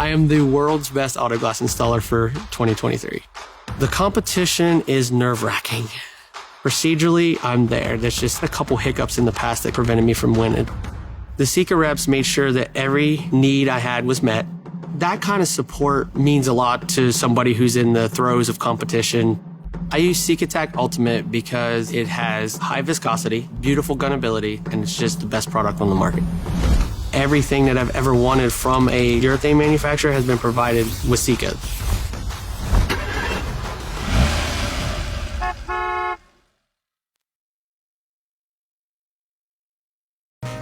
I am the world's best auto glass installer for 2023. The competition is nerve-wracking. Procedurally, I'm there. There's just a couple hiccups in the past that prevented me from winning. The Sika reps made sure that every need I had was met. That kind of support means a lot to somebody who's in the throes of competition. I use SikaTac Ultimate because it has high viscosity, beautiful gunability, and it's just the best product on the market. Everything that I've ever wanted from a urethane manufacturer has been provided with Sika.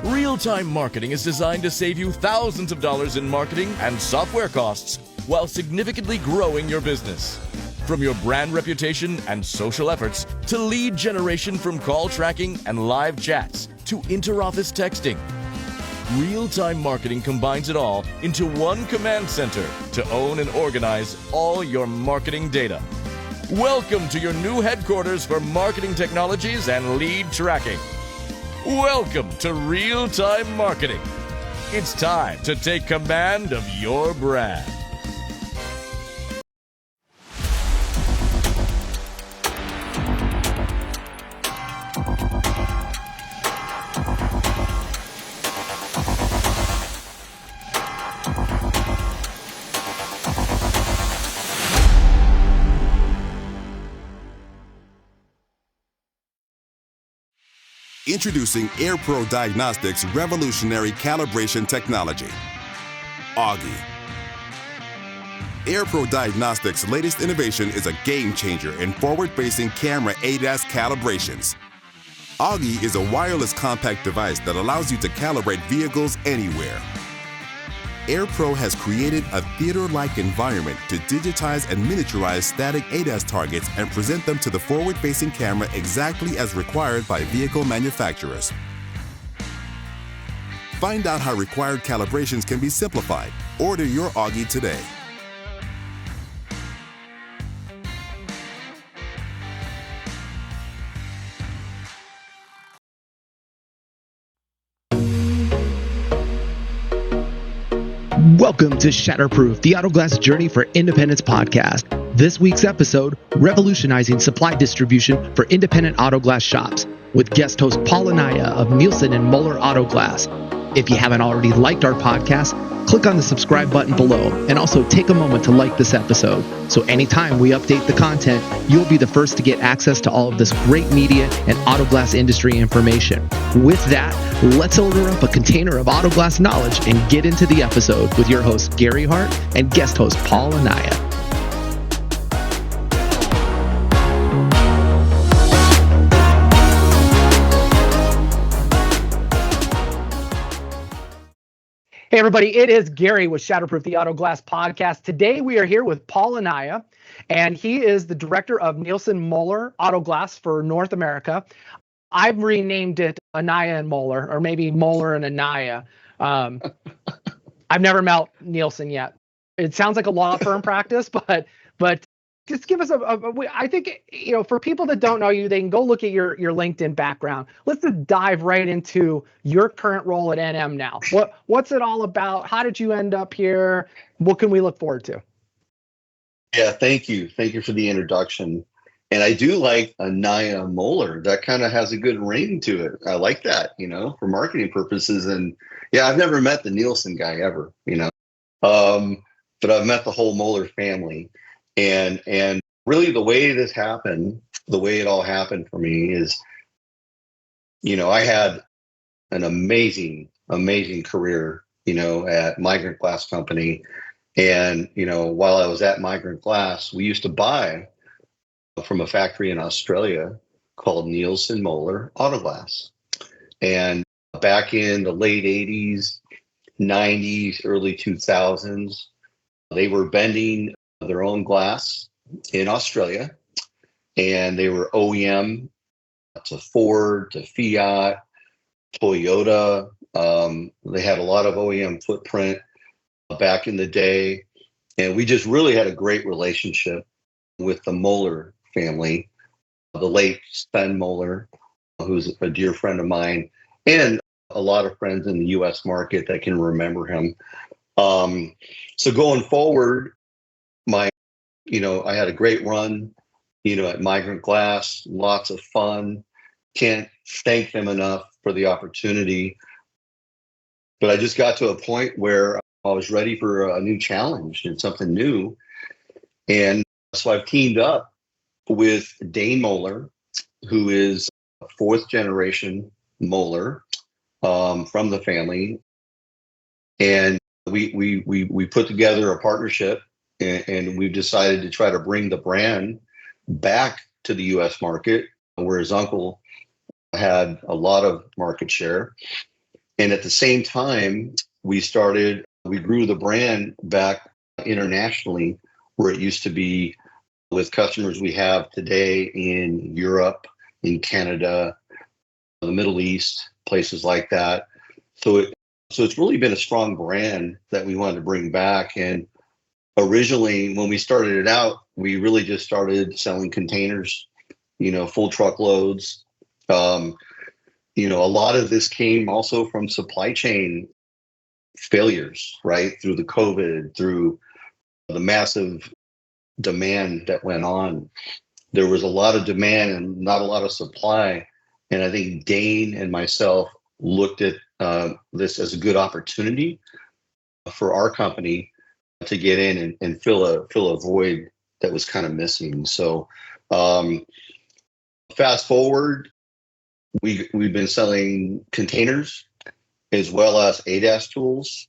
Real-time marketing is designed to save you thousands of dollars in marketing and software costs while significantly growing your business. From your brand reputation and social efforts to lead generation from call tracking and live chats to inter-office texting, real-time marketing combines it all into one command center to own and organize all your marketing data. Welcome to your new headquarters for marketing technologies and lead tracking. Welcome to Real-Time Marketing. It's time to take command of your brand. Introducing AirPro Diagnostics' revolutionary calibration technology, Augie. AirPro Diagnostics' latest innovation is a game changer in forward-facing camera ADAS calibrations. Augie is a wireless compact device that allows you to calibrate vehicles anywhere. AirPro has created a theater-like environment to digitize and miniaturize static ADAS targets and present them to the forward-facing camera exactly as required by vehicle manufacturers. Find out how required calibrations can be simplified. Order your Augie today. Welcome to Shatterproof, the Auto Glass Journey for Independence podcast. This week's episode, Revolutionizing Supply Distribution for Independent Auto Glass Shops, with guest host Paul Anaya of Nielsen and Moller Auto Glass. If you haven't already liked our podcast, click on the subscribe button below and also take a moment to like this episode. So anytime we update the content, you'll be the first to get access to all of this great media and auto glass industry information. With that, let's order up a container of auto glass knowledge and get into the episode with your host Gary Hart and guest host Paul Anaya. Hey everybody, it is Gary with Shatterproof, the Auto Glass podcast. Today we are here with Paul Anaya, and he is the director of Nielsen Moller Auto Glass for North America. I've renamed it Anaya and Moller, or maybe Moller and Anaya. I've never met Nielsen yet. It sounds like a law firm practice, but just give us I think, for people that don't know you, they can go look at your LinkedIn background. Let's just dive right into your current role at NM now. What's it all about? How did you end up here? What can we look forward to? Yeah, thank you. Thank you for the introduction. And I do like Anaya Moller. That kind of has a good ring to it. I like that, for marketing purposes. And yeah, I've never met the Nielsen guy ever, but I've met the whole Moller family. And really the way this happened, the way it all happened for me is, I had an amazing career, at Migrant Glass Company. And, while I was at Migrant Glass, we used to buy from a factory in Australia called Nielsen Moller Auto Glass. And back in the late 80s, 90s, early 2000s, they were bending their own glass in Australia, and they were OEM to Ford, to Fiat, Toyota. They had a lot of OEM footprint back in the day, and we just really had a great relationship with the Moller family, the late Sven Moller, who's a dear friend of mine, and a lot of friends in the U.S. market that can remember him. So going forward, I had a great run, at Migrant Glass, lots of fun. Can't thank them enough for the opportunity. But I just got to a point where I was ready for a new challenge and something new. And so I've teamed up with Dane Moller, who is a fourth generation Moller from the family. And we put together a partnership, and we've decided to try to bring the brand back to the U.S. market, where his uncle had a lot of market share. And at the same time, we grew the brand back internationally, where it used to be with customers we have today in Europe, in Canada, the Middle East, places like that. So it's really been a strong brand that we wanted to bring back. And originally, when we started it out, we really just started selling containers, full truckloads. A lot of this came also from supply chain failures, right? Through the COVID, through the massive demand that went on. There was a lot of demand and not a lot of supply. And I think Dane and myself looked at this as a good opportunity for our company to get in and fill a void that was kind of missing. So fast forward, we've been selling containers as well as ADAS tools.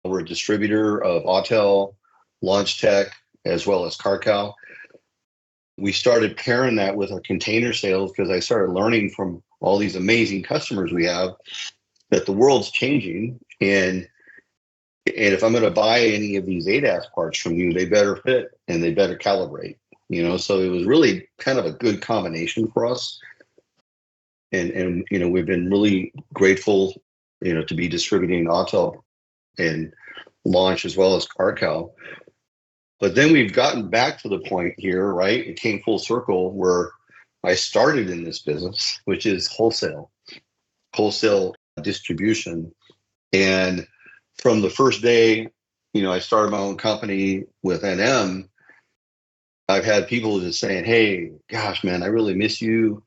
We're a distributor of Autel, Launch Tech, as well as CarCal. We started pairing that with our container sales because I started learning from all these amazing customers we have that the world's changing. And if I'm going to buy any of these ADAS parts from you, they better fit and they better calibrate. So it was really kind of a good combination for us. And we've been really grateful, to be distributing Autel and Launch as well as CarCal. But then we've gotten back to the point here, right? It came full circle where I started in this business, which is wholesale distribution. And from the first day, I started my own company with NM, I've had people just saying, hey, gosh, man, I really miss you.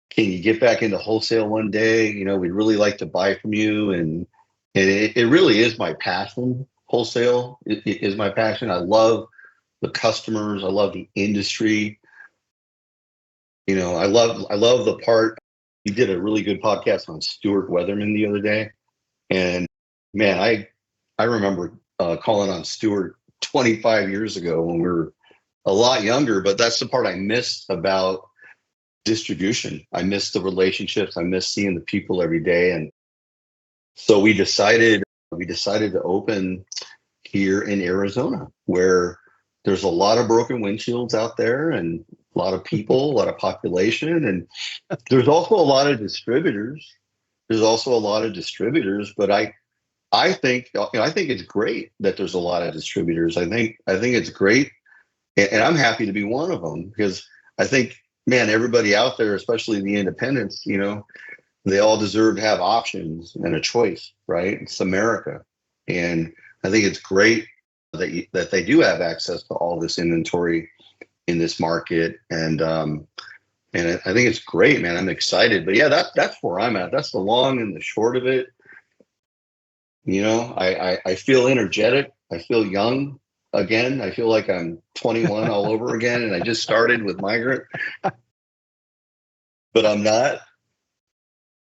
Can you get back into wholesale one day? We'd really like to buy from you. And it really is my passion. Wholesale is my passion. I love the customers. I love the industry. I love the part. You did a really good podcast on Stuart Weatherman the other day. And man, I remember calling on Stuart 25 years ago when we were a lot younger, but that's the part I missed about distribution. I miss the relationships. I miss seeing the people every day. And so we decided to open here in Arizona, where there's a lot of broken windshields out there and a lot of people, a lot of population. And there's also a lot of distributors. But I think it's great that there's a lot of distributors. I think it's great. And I'm happy to be one of them because I think, man, everybody out there, especially the independents, they all deserve to have options and a choice, right? It's America. And I think it's great that they do have access to all this inventory in this market. And I think it's great, man. I'm excited. But yeah, that's where I'm at. That's the long and the short of it. I feel energetic. I feel young again. I feel like I'm 21 all over again. And I just started with Migrant. But I'm not.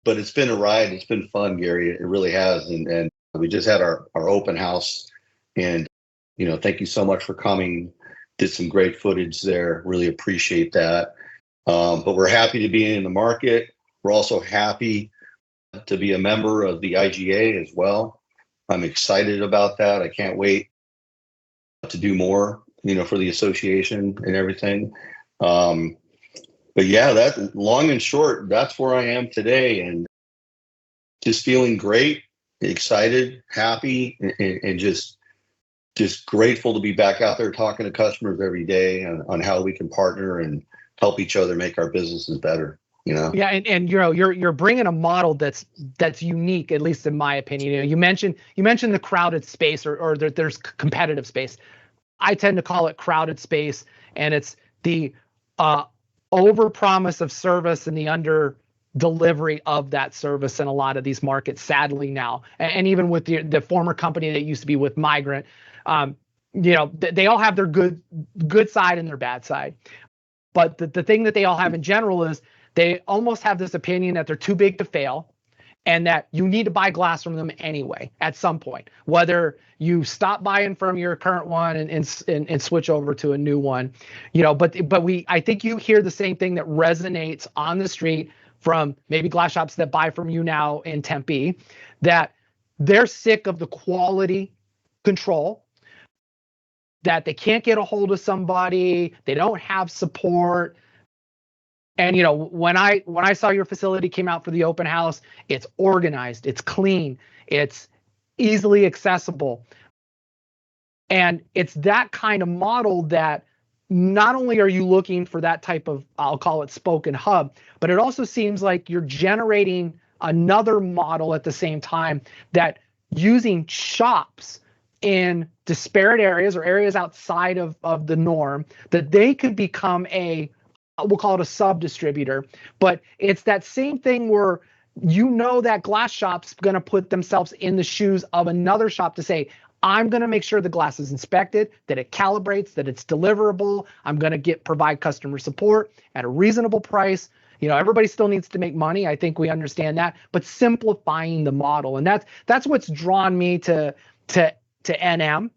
But it's been a ride. It's been fun, Gary. It really has. And we just had our open house. And, thank you so much for coming. Did some great footage there. Really appreciate that. But we're happy to be in the market. We're also happy to be a member of the IGA as well. I'm excited about that. I can't wait to do more, for the association and everything. But yeah, that long and short, that's where I am today, and just feeling great, excited, happy, and just grateful to be back out there talking to customers every day on how we can partner and help each other make our businesses better. Yeah, and you're bringing a model that's unique, at least in my opinion. You mentioned the crowded space or there's competitive space. I tend to call it crowded space, and it's the overpromise of service and the under delivery of that service in a lot of these markets, sadly now. And even with the former company that used to be with Migrant, they all have their good side and their bad side. But the thing that they all have in general is they almost have this opinion that they're too big to fail, and that you need to buy glass from them anyway at some point, whether you stop buying from your current one and switch over to a new one. But I think you hear the same thing that resonates on the street from maybe glass shops that buy from you now in Tempe, that they're sick of the quality control, that they can't get a hold of somebody, they don't have support. And when I saw your facility came out for the open house, it's organized, it's clean, it's easily accessible. And it's that kind of model that not only are you looking for that type of, I'll call it spoken hub, but it also seems like you're generating another model at the same time, that using shops in disparate areas or areas outside of the norm, that they could become we'll call it a sub-distributor. But it's that same thing where that glass shop's going to put themselves in the shoes of another shop to say, I'm going to make sure the glass is inspected, that it calibrates, that it's deliverable. I'm going to provide customer support at a reasonable price. Everybody still needs to make money. I think we understand that, but simplifying the model. And that's what's drawn me to NM.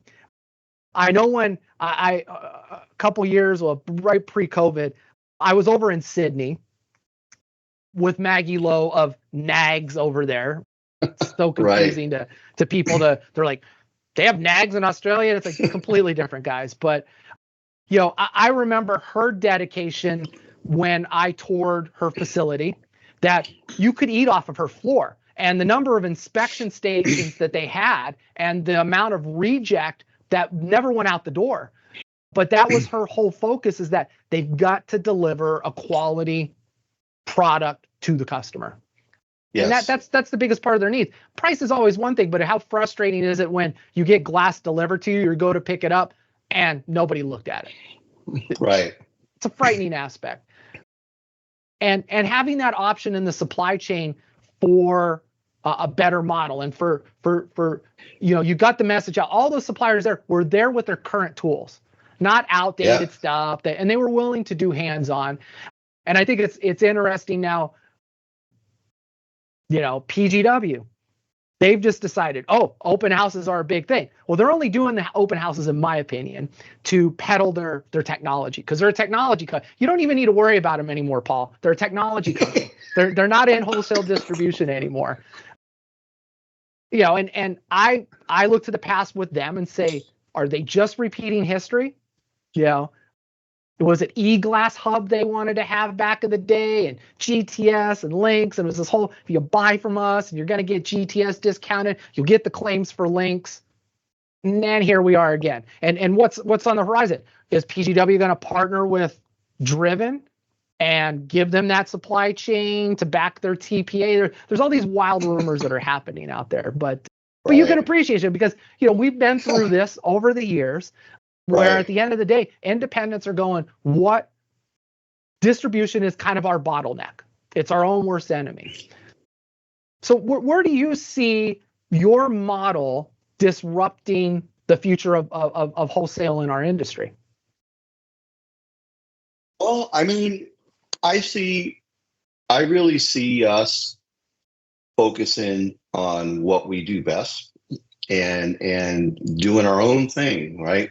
I know when I a couple years, right pre-COVID, I was over in Sydney with Maggie Lowe of Nags over there. It's so confusing to people. They're like, they have Nags in Australia. It's like completely different, guys. But I remember her dedication when I toured her facility, that you could eat off of her floor, and the number of inspection stations that they had, and the amount of reject that never went out the door. But that was her whole focus, is that they've got to deliver a quality product to the customer. Yes. And that's the biggest part of their needs. Price is always one thing, but how frustrating is it when you get glass delivered to you, you go to pick it up, and nobody looked at it? Right. It's a frightening aspect. And having that option in the supply chain for a better model, and for you got the message out. All those suppliers there were there with their current tools, not outdated stuff, and they were willing to do hands-on. And I think it's interesting now. PGW, they've just decided, open houses are a big thing. Well, they're only doing the open houses, in my opinion, to peddle their technology, because they're a technology company. You don't even need to worry about them anymore, Paul. They're a technology company. They're not in wholesale distribution anymore. And I look to the past with them and say, are they just repeating history? Was it E-Glass Hub they wanted to have back in the day, and GTS and links, and it was this whole, if you buy from us and you're going to get GTS discounted, you'll get the claims for links. And then here we are again. And what's on the horizon? Is PGW going to partner with Driven and give them that supply chain to back their TPA? There's all these wild rumors that are happening out there, but you can appreciate it, because we've been through this over the years. Where at the end of the day, independents are going, what distribution is kind of our bottleneck? It's our own worst enemy. So where do you see your model disrupting the future of wholesale in our industry? Well, I mean, I really see us focusing on what we do best and doing our own thing, right?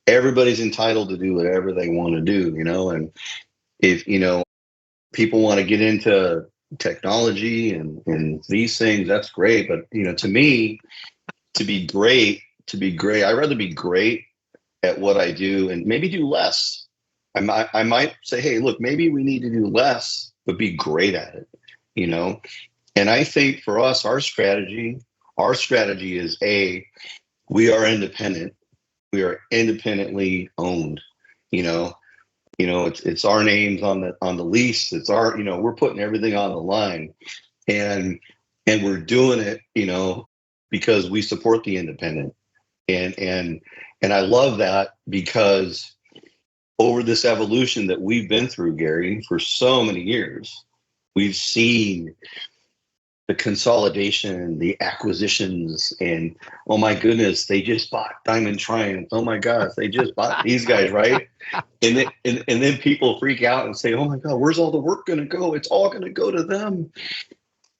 Everybody's entitled to do whatever they want to do, and if, people want to get into technology and these things, that's great. But, to me, to be great, I'd rather be great at what I do and maybe do less. I might say, hey, look, maybe we need to do less, but be great at it, And I think for us, our strategy is we are independent. We are independently owned. it's our names on the lease. It's our, we're putting everything on the line, and we're doing it, because we support the independent. And I love that, because over this evolution that we've been through, Gary, for so many years, we've seen the consolidation, the acquisitions, and oh my goodness, they just bought Diamond Triumph. Oh my gosh, they just bought these guys, right? And then people freak out and say, oh my God, where's all the work going to go? It's all going to go to them,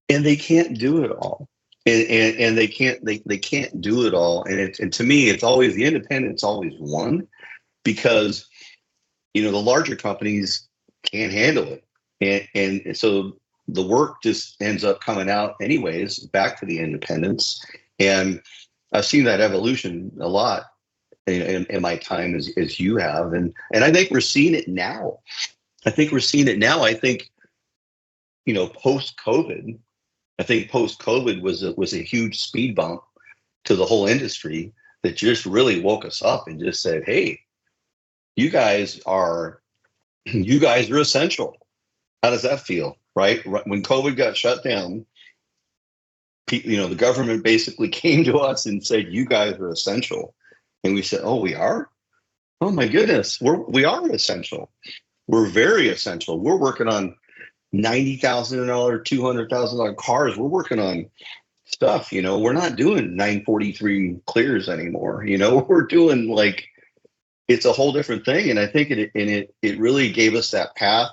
and they can't do it all. And they can't do it all. And to me, it's always the independent's always won, because the larger companies can't handle it, and so the work just ends up coming out anyways back to the independents. And I've seen that evolution a lot in my time as you have, and I think we're seeing it now. I think post COVID. I think post COVID was a huge speed bump to the whole industry that just really woke us up and just said, "Hey, you guys are essential." How does that feel, right? When COVID got shut down, the government basically came to us and said, "You guys are essential," and we said, "Oh, we are? Oh my goodness, we are essential. We're very essential. We're working on $90,000, $200,000 cars. We're working on stuff. We're not doing 943 clears anymore. We're doing it's a whole different thing." And I think it really gave us that path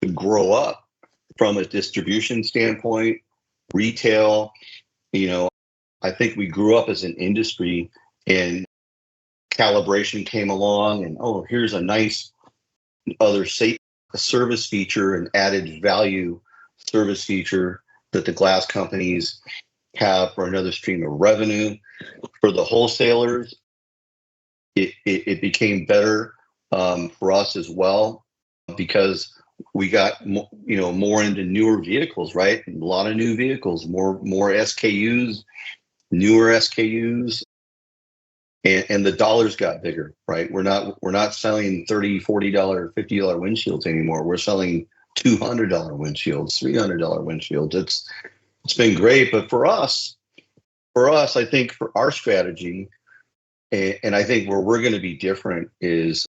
to grow up from a distribution standpoint, retail. I think we grew up as an industry, and calibration came along, and here's a nice other service feature, an added value service feature that the glass companies have for another stream of revenue. For the wholesalers, it became better for us as well, because we got more into newer vehicles, right? A lot of new vehicles, more SKUs, newer SKUs, and the dollars got bigger, right? We're not selling $30, $40, $50 windshields anymore. We're selling $200 windshields, $300 windshields. It's been great, but for us, I think for our strategy, and I think where we're going to be different is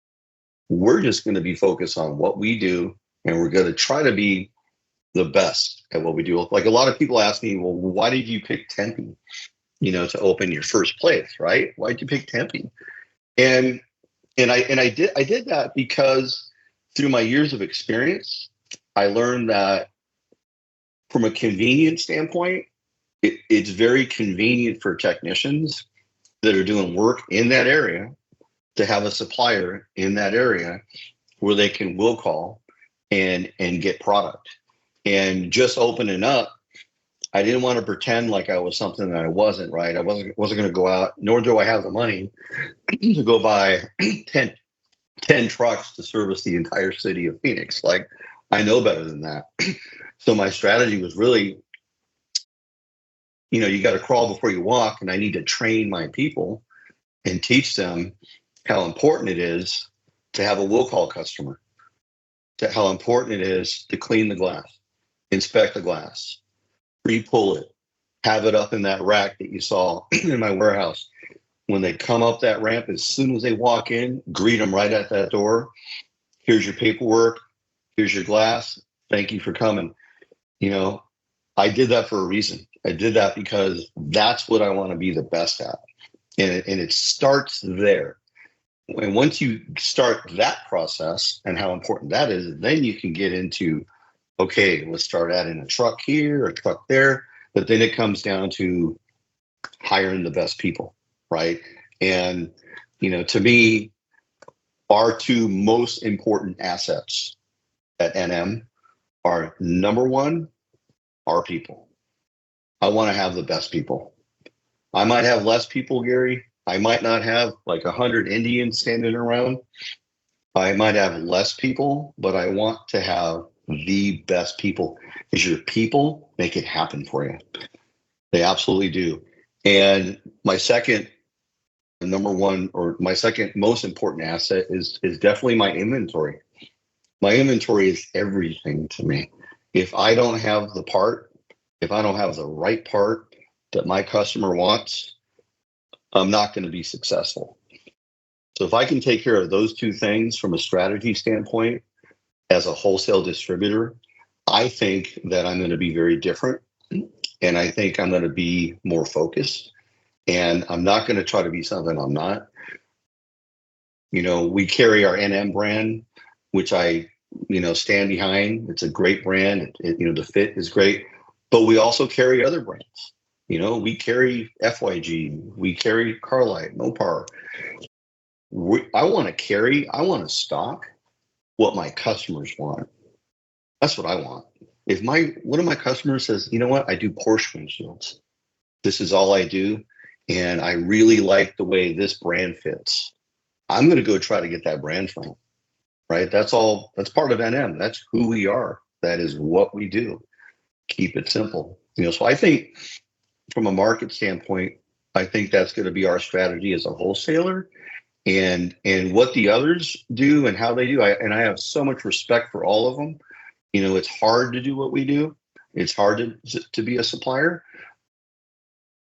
we're just going to be focused on what we do, and we're going to try to be the best at what we do. Like, a lot of people ask me, well, why did you pick Tempe, to open your first place, right? Why'd you pick Tempe? And I did that because through my years of experience, I learned that from a convenience standpoint, it's very convenient for technicians that are doing work in that area to have a supplier in that area where they can will call and get product. And just opening up, I didn't want to pretend like I was something that I wasn't, right? I wasn't going to go out, nor do I have the money to go buy 10 trucks to service the entire city of Phoenix. Like, I know better than that. So my strategy was really, you got to crawl before you walk, and I need to train my people and teach them how important it is to have a will call customer, to how important it is to clean the glass, inspect the glass, re-pull it, have it up in that rack that you saw in my warehouse. When they come up that ramp, as soon as they walk in, greet them right at that door. Here's your paperwork. Here's your glass. Thank you for coming. I did that for a reason. I did that because that's what I want to be the best at. And it starts there. And once you start that process and how important that is, then you can get into, okay, let's start adding a truck here, a truck there. But then it comes down to hiring the best people, right? And, to me, our two most important assets at NM are, number one, our people. I want to have the best people. I might have less people, Gary. I might not have like 100 Indians standing around. I might have less people, but I want to have the best people, because your people make it happen for you. They absolutely do. And my second The number one, or my second most important asset is definitely my inventory. My inventory is everything to me. If I don't have the part, if I don't have the right part that my customer wants, I'm not going to be successful. So if I can take care of those two things from a strategy standpoint as a wholesale distributor, I think that I'm going to be very different. And I think I'm going to be more focused. And I'm not going to try to be something I'm not. You know, we carry our NM brand, which I, stand behind. It's a great brand. The fit is great. But we also carry other brands. We carry FYG. We carry Carlite, Mopar. I want to stock what my customers want. That's what I want. If one of my customers says, you know what, I do Porsche windshields. This is all I do. And I really like the way this brand fits. I'm going to go try to get that brand from them, right? That's part of NM. That's who we are. That is what we do. Keep it simple. So I think from a market standpoint, I think that's going to be our strategy as a wholesaler, and what the others do and how they do. I have so much respect for all of them. It's hard to do what we do. It's hard to be a supplier.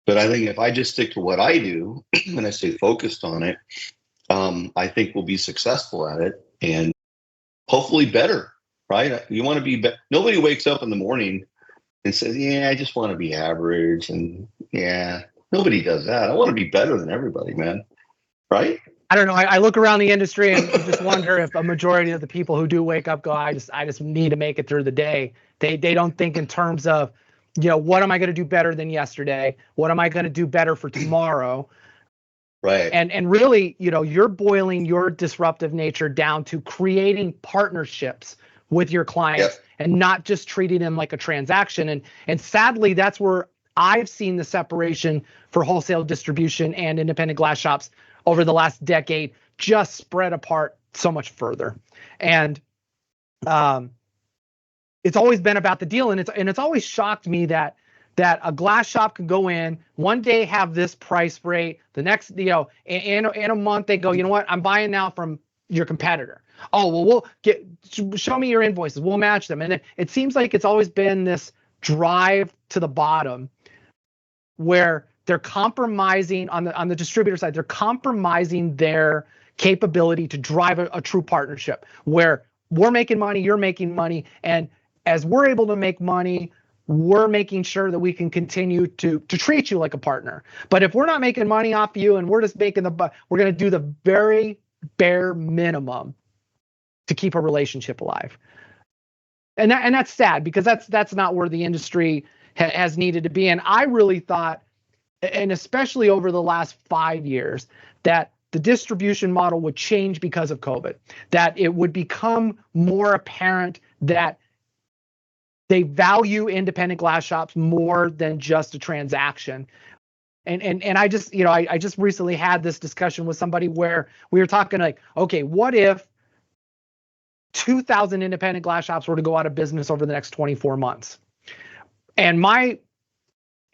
But I think if I just stick to what I do and I stay focused on it, I think we'll be successful at it and hopefully better, right? You want to be nobody wakes up in the morning and says, yeah, I just want to be average. And yeah, nobody does that. I want to be better than everybody, man. Right? I don't know. I look around the industry and just wonder if a majority of the people who do wake up go, I just need to make it through the day. They don't think in terms of, what am I going to do better than yesterday? What am I going to do better for tomorrow? Right. And really, you're boiling your disruptive nature down to creating partnerships with your clients and not just treating them like a transaction. And sadly, that's where I've seen the separation for wholesale distribution and independent glass shops over the last decade just spread apart so much further. And it's always been about the deal. And it's always shocked me that a glass shop can go in one day, have this price rate, the next, in a month they go, you know what, I'm buying now from your competitor. Oh, well, show me your invoices. We'll match them. And it seems like it's always been this drive to the bottom where they're compromising on the distributor side. They're compromising their capability to drive a true partnership where we're making money, you're making money. And as we're able to make money, we're making sure that we can continue to treat you like a partner. But if we're not making money off you and we're just making we're going to do the very bare minimum to keep a relationship alive. And that's sad because that's not where the industry has needed to be. And I really thought, and especially over the last 5 years, that the distribution model would change because of COVID, that it would become more apparent that they value independent glass shops more than just a transaction. And I just, I just recently had this discussion with somebody where we were talking like, okay, what if 2,000 independent glass shops were to go out of business over the next 24 months? And my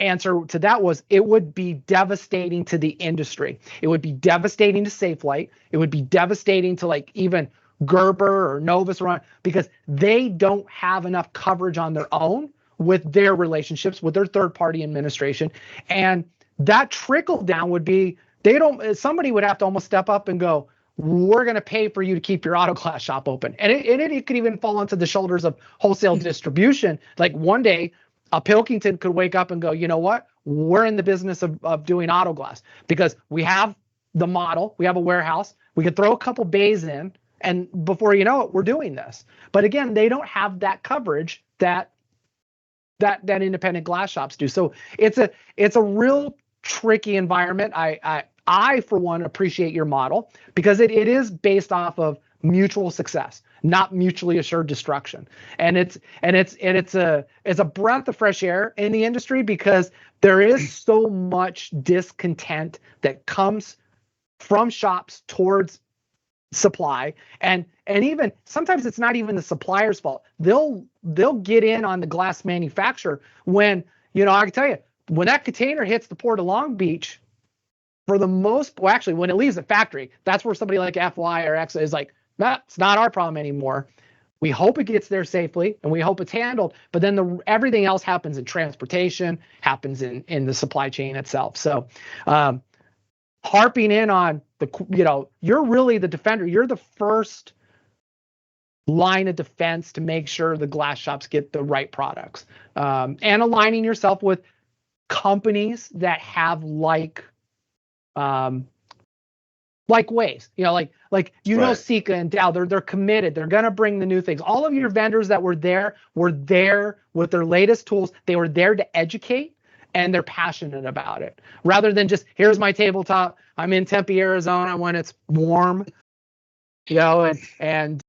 answer to that was it would be devastating to the industry. It would be devastating to Safelite. It would be devastating to like even Gerber or Novus, because they don't have enough coverage on their own with their relationships with their third-party administration. And that trickle down would be somebody would have to almost step up and go, we're going to pay for you to keep your auto glass shop open. And it could even fall onto the shoulders of wholesale distribution. Like one day a Pilkington could wake up and go, you know what, we're in the business of doing auto glass because we have the model, we have a warehouse, we could throw a couple bays in, and before you know it, we're doing this. But again, they don't have that coverage that independent glass shops do. So it's a real tricky environment. I for one appreciate your model because it is based off of mutual success, not mutually assured destruction. And it's a breath of fresh air in the industry because there is so much discontent that comes from shops towards supply, and even sometimes it's not even the supplier's fault. They'll get in on the glass manufacturer when, I can tell you, when that container hits the port of Long Beach, for the most, well, actually, when it leaves the factory, that's where somebody like FY or X is like, it's not our problem anymore. We hope it gets there safely and we hope it's handled, but then everything else happens in transportation, happens in the supply chain itself. So harping in on you're really the defender. You're the first line of defense to make sure the glass shops get the right products, and aligning yourself with companies that have like ways, Right. Sika and Dow, they're committed. They're going to bring the new things. All of your vendors that were there with their latest tools. They were there to educate, and they're passionate about it, rather than just, here's my tabletop. I'm in Tempe, Arizona when it's warm, and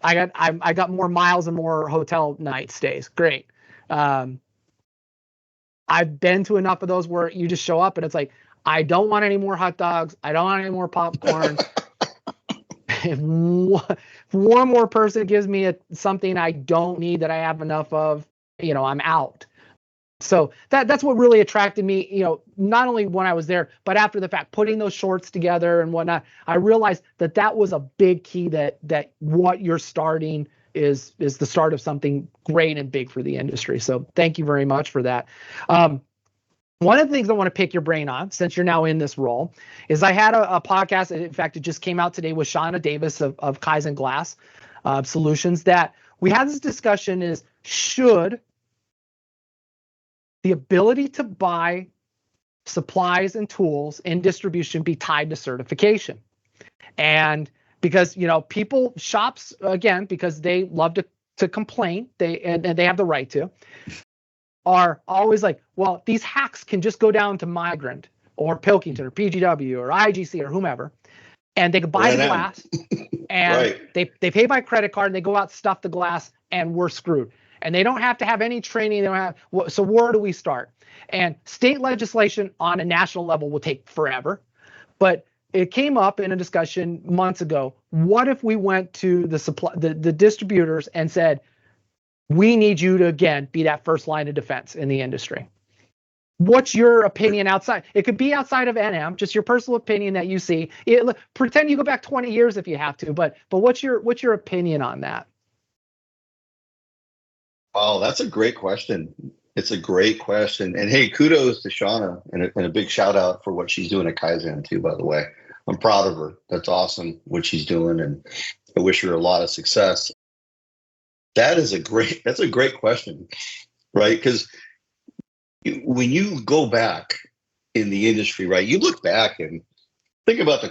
I got more miles and more hotel night stays. Great. I've been to enough of those where you just show up and it's like, I don't want any more hot dogs. I don't want any more popcorn. If one more person gives me something I don't need that I have enough of, I'm out. So that's what really attracted me, not only when I was there, but after the fact, putting those shorts together and whatnot. I realized that was a big key, that what you're starting is the start of something great and big for the industry. So thank you very much for that. One of the things I want to pick your brain on, since you're now in this role, is I had a podcast. In fact, it just came out today with Shauna Davis of Kaizen Glass Solutions, that we had this discussion is, should the ability to buy supplies and tools in distribution be tied to certification? And because, shops, again, because they love to complain, and they have the right to, are always like, well, these hacks can just go down to Migrant or Pilkington or PGW or IGC or whomever, and they can buy the glass, and Right. they pay by credit card, and they go out, stuff the glass, and we're screwed. And they don't have to have any training. They don't have. So where do we start? And state legislation on a national level will take forever, but it came up in a discussion months ago. What if we went to the distributors and said, we need you to, again, be that first line of defense in the industry? What's your opinion outside? It could be outside of NM, just your personal opinion that you see. Pretend you go back 20 years if you have to, but what's your opinion on that? Oh, that's a great question. It's a great question. And hey, kudos to Shauna, and a big shout out for what she's doing at Kaizen too, by the way. I'm proud of her. That's awesome what she's doing, and I wish her a lot of success. That's a great question, right? Because when you go back in the industry, right, you look back and think about the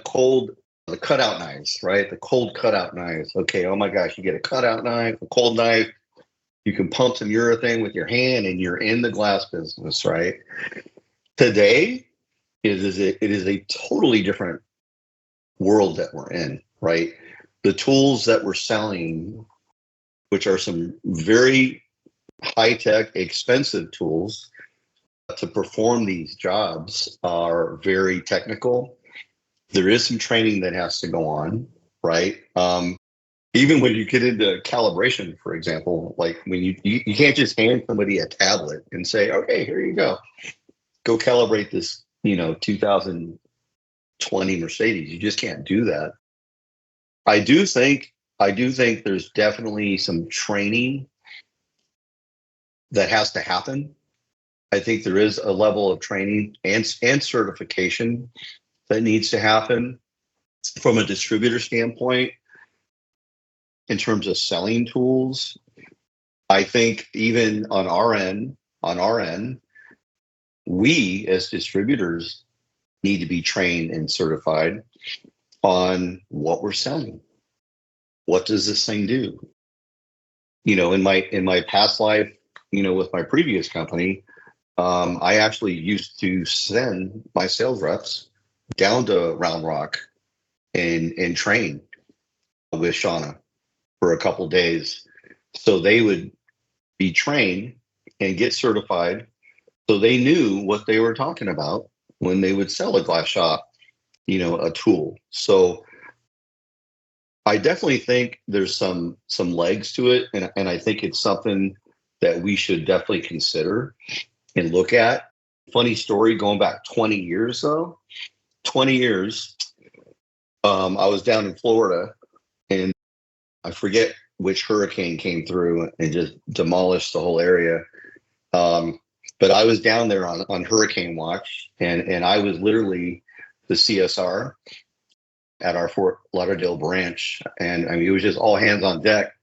cutout knives, right? The cold cutout knives. Okay, oh my gosh, you get a cutout knife, a cold knife, you can pump some urethane with your hand and you're in the glass business, right? Today, it is a totally different world that we're in, right? The tools that we're selling, which are some very high-tech, expensive tools to perform these jobs, are very technical. There is some training that has to go on, right? Even when you get into calibration, for example, like when you can't just hand somebody a tablet and say, okay, here you go calibrate this, 2020 Mercedes. You just can't do that. I do think there's definitely some training that has to happen. I think there is a level of training and certification that needs to happen from a distributor standpoint in terms of selling tools. I think even on our end, we as distributors need to be trained and certified on what we're selling. What does this thing do? In my past life, with my previous company, I actually used to send my sales reps down to Round Rock and train with Shauna for a couple days, so they would be trained and get certified, so they knew what they were talking about when they would sell a glass shop, a tool. So I definitely think there's some legs to it, and I think it's something that we should definitely consider and look at. Funny story, going back 20 years though, 20 years, I was down in Florida, and I forget which hurricane came through and just demolished the whole area. But I was down there on hurricane watch, and I was literally the CSR at our Fort Lauderdale branch. And I mean, it was just all hands on deck.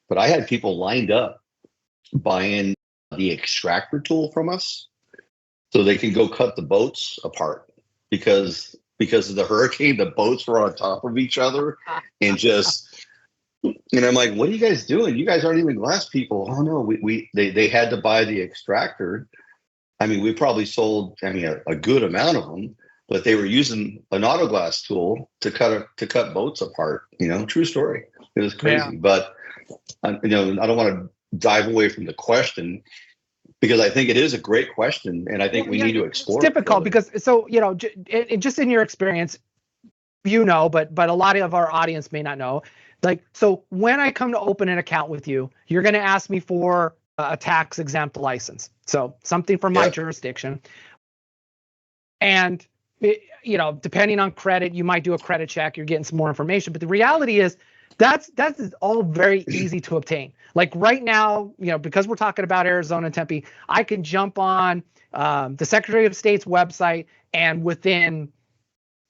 But I had people lined up buying the extractor tool from us so they can go cut the boats apart because of the hurricane. The boats were on top of each other and just, and I'm like, what are you guys doing? You guys aren't even glass people. Oh no, they had to buy the extractor. I mean, we probably sold, a good amount of them, but they were using an auto glass tool to cut boats apart. True story. It was crazy, Yeah. but I don't want to dive away from the question because I think it is a great question, and I think we need to explore. It's difficult because just in your experience, but a lot of our audience may not know. So when I come to open an account with you, you're going to ask me for a tax exempt license, so something from my jurisdiction, and depending on credit, you might do a credit check. You're getting some more information, but the reality is that's all very easy to obtain. Like right now, because we're talking about Arizona and Tempe, I can jump on the Secretary of State's website and within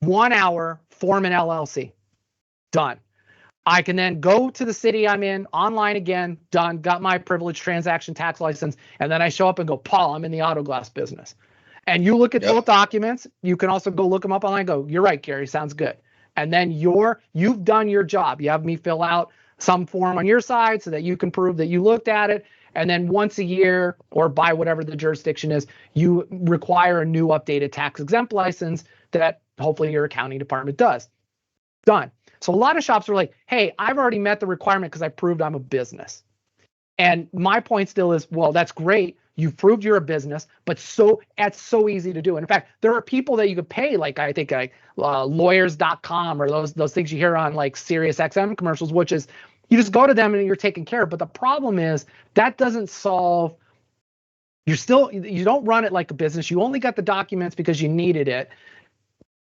1 hour form an LLC. Done. I can then go to the city I'm in online again. Done. Got my privileged transaction tax license, and then I show up and go, Paul, I'm in the auto glass business. And you look at both documents. You can also go look them up online and go, you're right, Gary, sounds good. And then you've done your job. You have me fill out some form on your side so that you can prove that you looked at it. And then once a year or by whatever the jurisdiction is, you require a new updated tax exempt license that hopefully your accounting department does. Done. So a lot of shops are like, hey, I've already met the requirement because I proved I'm a business. And my point still is, well, that's great. You've proved you're a business, but it's so easy to do. And in fact, there are people that you could pay, like I think lawyers.com or those things you hear on like Sirius XM commercials, which is you just go to them and you're taken care of. But the problem is that doesn't solve. You don't run it like a business. You only got the documents because you needed it.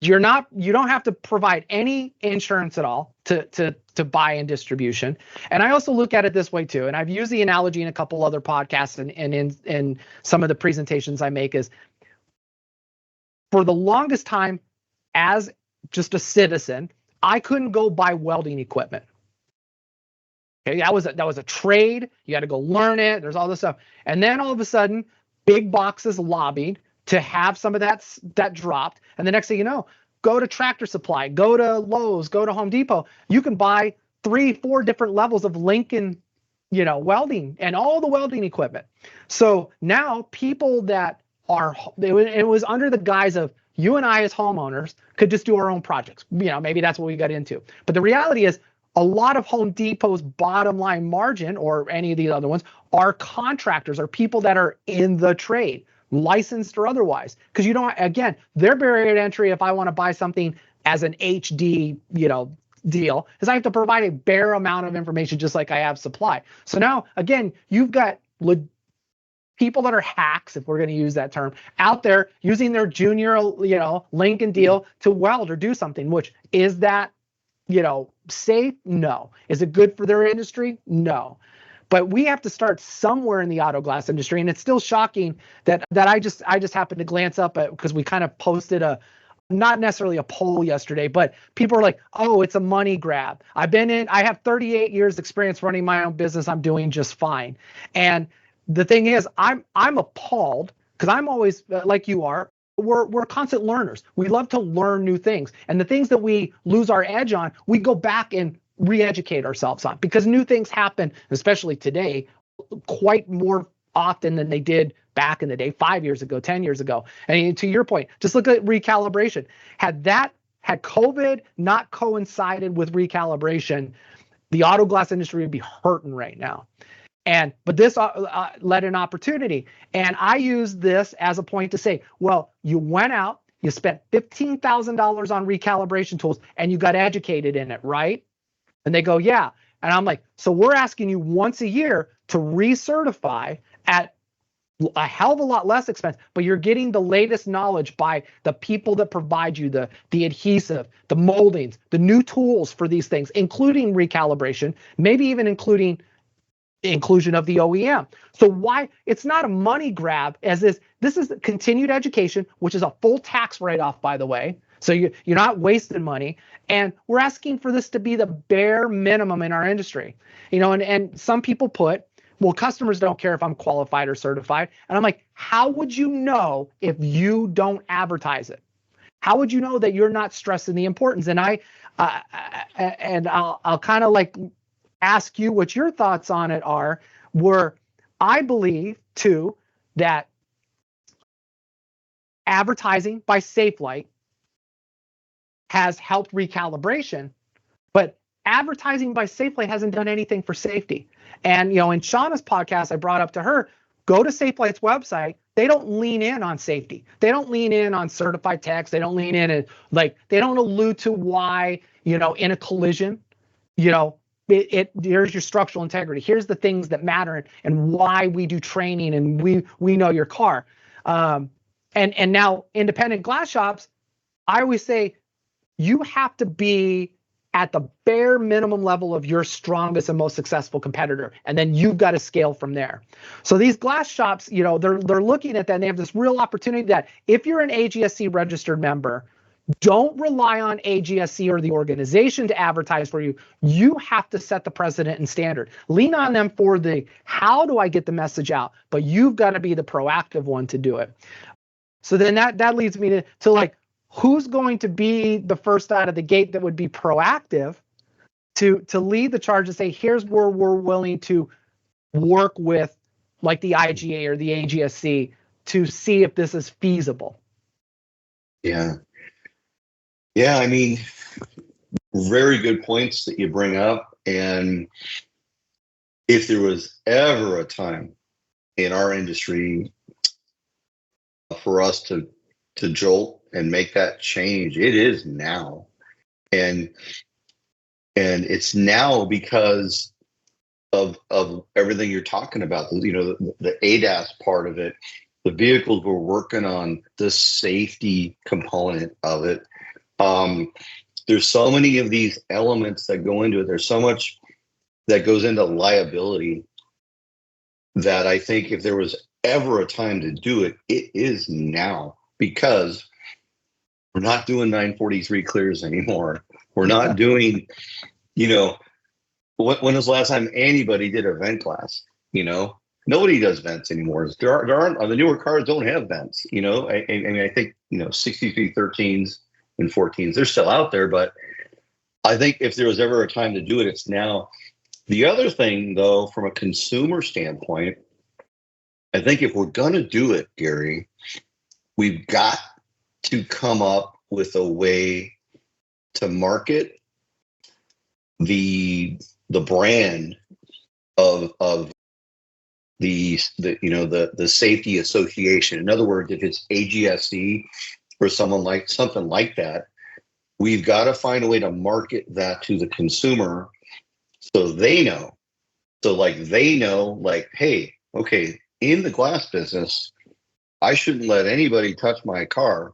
You don't have to provide any insurance at all to buy and distribution. And I also look at it this way too. And I've used the analogy in a couple other podcasts and in some of the presentations I make is for the longest time as just a citizen, I couldn't go buy welding equipment. Okay, that was a trade. You had to go learn it. There's all this stuff. And then all of a sudden, big boxes lobbied to have some of that dropped. And the next thing you know, go to Tractor Supply, go to Lowe's, go to Home Depot. You can buy 3-4 different levels of Lincoln, welding and all the welding equipment. So now people that it was under the guise of you and I as homeowners could just do our own projects. Maybe that's what we got into. But the reality is a lot of Home Depot's bottom line margin or any of these other ones are contractors or people that are in the trade, licensed or otherwise, because their barrier to entry if I want to buy something as an HD deal is I have to provide a bare amount of information just like I have supply. So now again, you've got people that are hacks, if we're going to use that term, out there using their junior Lincoln deal to weld or do something. Which is that safe? No. Is it good for their industry? No. But we have to start somewhere in the auto glass industry, and it's still shocking that I just happened to glance up at because we kind of posted not necessarily a poll yesterday, but people are like, "Oh, it's a money grab." I have 38 years experience running my own business. I'm doing just fine. And the thing is, I'm appalled because I'm always like you are. We're constant learners. We love to learn new things, and the things that we lose our edge on, we go back and re-educate ourselves on because new things happen, especially today, quite more often than they did back in the day, 5 years ago, 10 years ago. And to your point, just look at recalibration. Had COVID not coincided with recalibration, the auto glass industry would be hurting right now. But this led an opportunity. And I use this as a point to say, well, you went out, you spent $15,000 on recalibration tools, and you got educated in it, right? And they go, yeah. And I'm like, so we're asking you once a year to recertify at a hell of a lot less expensive, but you're getting the latest knowledge by the people that provide you the adhesive, the moldings, the new tools for these things, including recalibration, maybe even including inclusion of the OEM. So why it's not a money grab as this is continued education, which is a full tax write-off, by the way. So you're not wasting money. And we're asking for this to be the bare minimum in our industry. And some people put, well, customers don't care if I'm qualified or certified. And I'm like, how would you know if you don't advertise it? How would you know that you're not stressing the importance? And I'll kind of like ask you what your thoughts on it are. Where I believe too that advertising by Safelite has helped recalibration, but advertising by Safelite hasn't done anything for safety. And in Shauna's podcast, I brought up to her, go to Safelite's website. They don't lean in on safety. They don't lean in on certified techs. They don't lean in and they don't allude to why, in a collision, here's your structural integrity. Here's the things that matter and why we do training and we know your car. And now independent glass shops, I always say you have to be at the bare minimum level of your strongest and most successful competitor, and then you've got to scale from there. So these glass shops, they're looking at that, and they have this real opportunity that if you're an AGSC registered member, don't rely on AGSC or the organization to advertise for you. You have to set the precedent and standard. Lean on them for the how do I get the message out, but you've got to be the proactive one to do it. So then that leads me to like, who's going to be the first out of the gate that would be proactive to lead the charge and say, here's where we're willing to work with like the IGA or the AGSC to see if this is feasible? Yeah. Yeah, I mean, very good points that you bring up. And if there was ever a time in our industry for us to jolt and make that change, it is now. And it's now because of everything you're talking about, the ADAS part of it, the vehicles we're working on, the safety component of it. There's so many of these elements that go into it. There's so much that goes into liability that I think if there was ever a time to do it, it is now, because we're not doing 943 clears anymore. We're not doing, when was the last time anybody did a vent glass? Nobody does vents anymore. There aren't, the newer cars don't have vents. I think 6313s and 14s, they're still out there, but I think if there was ever a time to do it, it's now. The other thing, though, from a consumer standpoint, I think if we're going to do it, Gary, we've got to come up with a way to market the brand of the safety association. In other words, if it's AGSC or something like that, we've got to find a way to market that to the consumer so they know. So they know, hey, okay, in the glass business, I shouldn't let anybody touch my car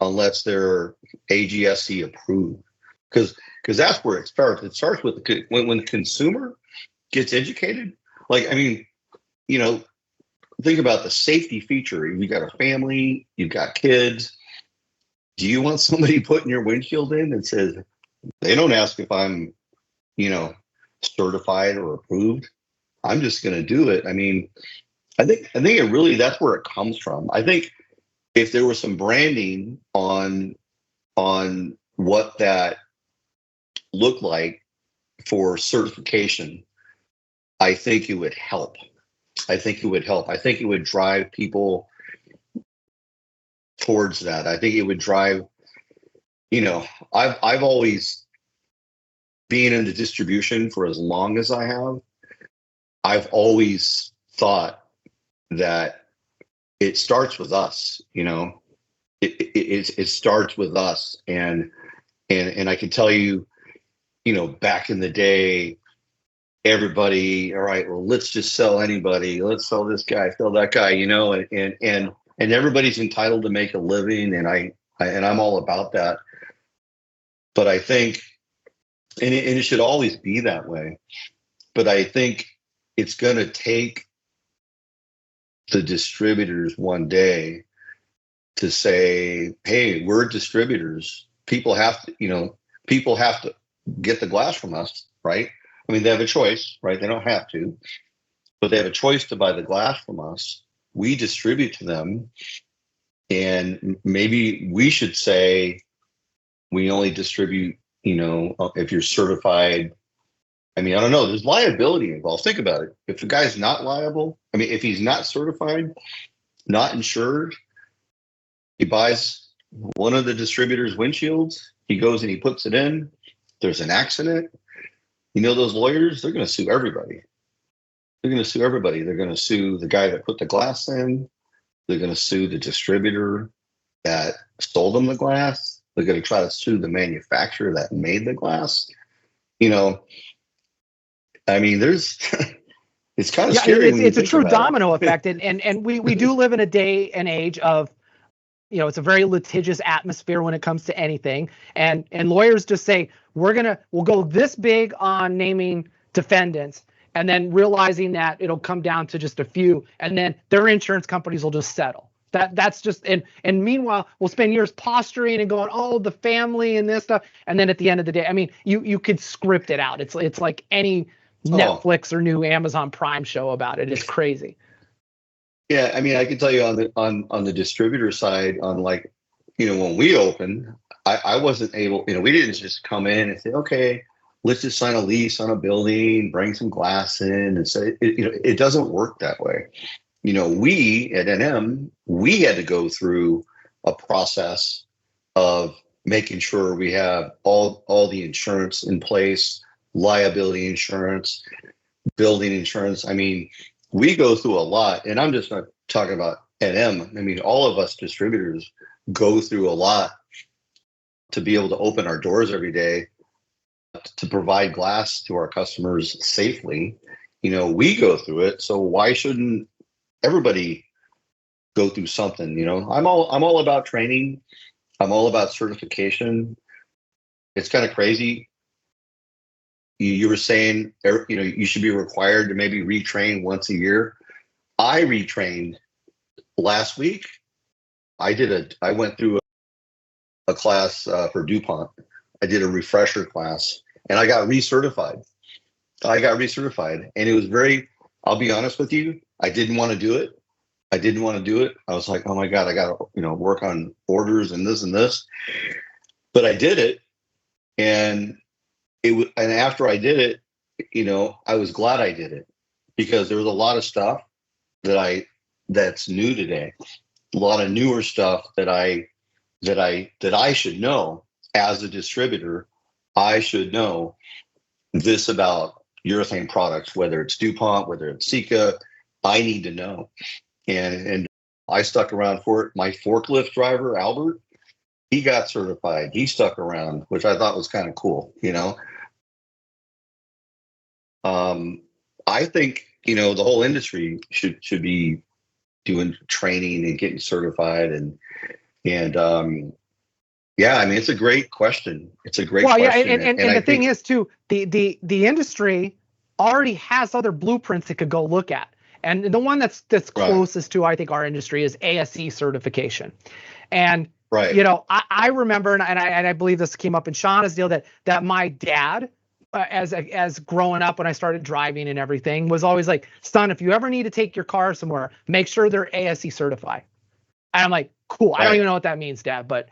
unless they're AGSC approved. Because that's where it starts. It starts with when the consumer gets educated. Think about the safety feature. You've got a family, you've got kids. Do you want somebody putting your windshield in that says, they don't ask if I'm, certified or approved? I'm just going to do it. I mean, I think it really, that's where it comes from. I think if there was some branding on what that looked like for certification, I think it would help. I think it would drive people towards that. I think it would drive, I've always been into distribution for as long as I have. I've always thought that it starts with us, it starts with us. And I can tell you, back in the day, everybody, all right, well, let's just sell anybody. Let's sell this guy, sell that guy, and everybody's entitled to make a living. And I'm all about that. But I think, and it should always be that way. But I think it's going to take the distributors one day to say, hey, we're distributors. People have to get the glass from us, right? I mean, they have a choice, right? They don't have to, but they have a choice to buy the glass from us. We distribute to them. And maybe we should say we only distribute, if you're certified. I mean, I don't know. There's liability involved. Think about it. If the guy's not liable, I mean, if he's not certified, not insured, he buys one of the distributor's windshields, he goes and he puts it in, there's an accident. Those lawyers, they're going to sue everybody. They're going to sue everybody. They're going to sue the guy that put the glass in. They're going to sue the distributor that sold them the glass. They're going to try to sue the manufacturer that made the glass. I mean, there's it's kind of scary. It's a true domino effect. And we do live in a day and age of, it's a very litigious atmosphere when it comes to anything. And lawyers just say, we'll go this big on naming defendants, and then realizing that it'll come down to just a few, and then their insurance companies will just settle. That's just, and meanwhile, we'll spend years posturing and going, oh, the family and this stuff. And then at the end of the day, I mean, you could script it out. It's like any Netflix or new Amazon Prime show about it. It's crazy. Yeah, I mean, I can tell you on the distributor side, on when we opened, I wasn't able, we didn't just come in and say, okay, let's just sign a lease on a building, bring some glass in, and say, it doesn't work that way. We at NM, we had to go through a process of making sure we have all the insurance in place, liability insurance, building insurance. I mean, we go through a lot, and I'm just not talking about NM. I mean, all of us distributors go through a lot to be able to open our doors every day, to provide glass to our customers safely. We go through it. So why shouldn't everybody go through something? I'm all about training. I'm all about certification. It's kind of crazy. You were saying, you should be required to maybe retrain once a year. I retrained last week. I went through a class for DuPont. I did a refresher class, and I got recertified. And it was I'll be honest with you, I didn't want to do it. I was like, oh my God, I got to, work on orders and this. But I did it. And after I did it, I was glad I did it, because there was a lot of stuff that's new today. A lot of newer stuff that I should know as a distributor. I should know this about urethane products, whether it's DuPont, whether it's Sika. I need to know. And I stuck around for it. My forklift driver, Albert, he got certified. He stuck around, which I thought was kind of cool, I think, the whole industry should be doing training and getting certified. And yeah, I mean, it's a great question. It's a great question. Yeah, and the thing is too, the industry already has other blueprints it could go look at. And the one that's closest to, I think, our industry is ASE certification. And I remember, and I believe this came up in Shauna's deal, that my dad, as growing up when I started driving and everything, was always like, son, if you ever need to take your car somewhere, make sure they're ASE certified. And I'm like, cool. I don't even know what that means, Dad, but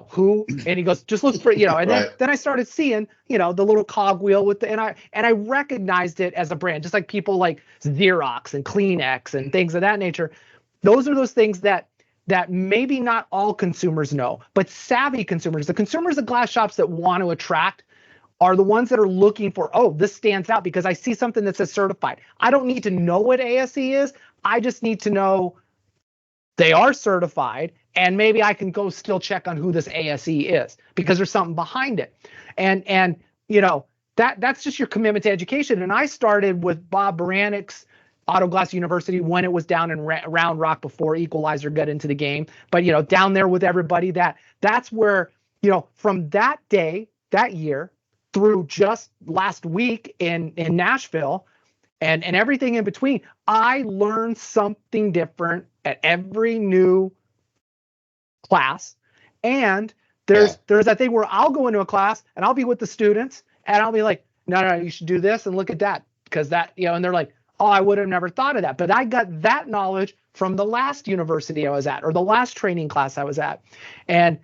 who? And he goes, just look for, and then I started seeing, the little cogwheel with and I recognized it as a brand, just like people like Xerox and Kleenex and things of that nature. Those are those things that maybe not all consumers know, but savvy consumers, the consumers of glass shops that want to attract, are the ones that are looking for, oh, this stands out because I see something that says certified. I don't need to know what ASE is. I just need to know they are certified, and maybe I can go still check on who this ASE is because there's something behind it. And that's just your commitment to education. And I started with Bob Baranik's Auto Glass University when it was down in Round Rock before Equalizer got into the game. But, down there with everybody, that's where, from that day, that year, through just last week in Nashville and everything in between, I learned something different at every new class. And there's that thing where I'll go into a class and I'll be with the students and I'll be like, no, you should do this and look at that, because that, and they're like, oh, I would have never thought of that. But I got that knowledge from the last university I was at, or the last training class I was at. And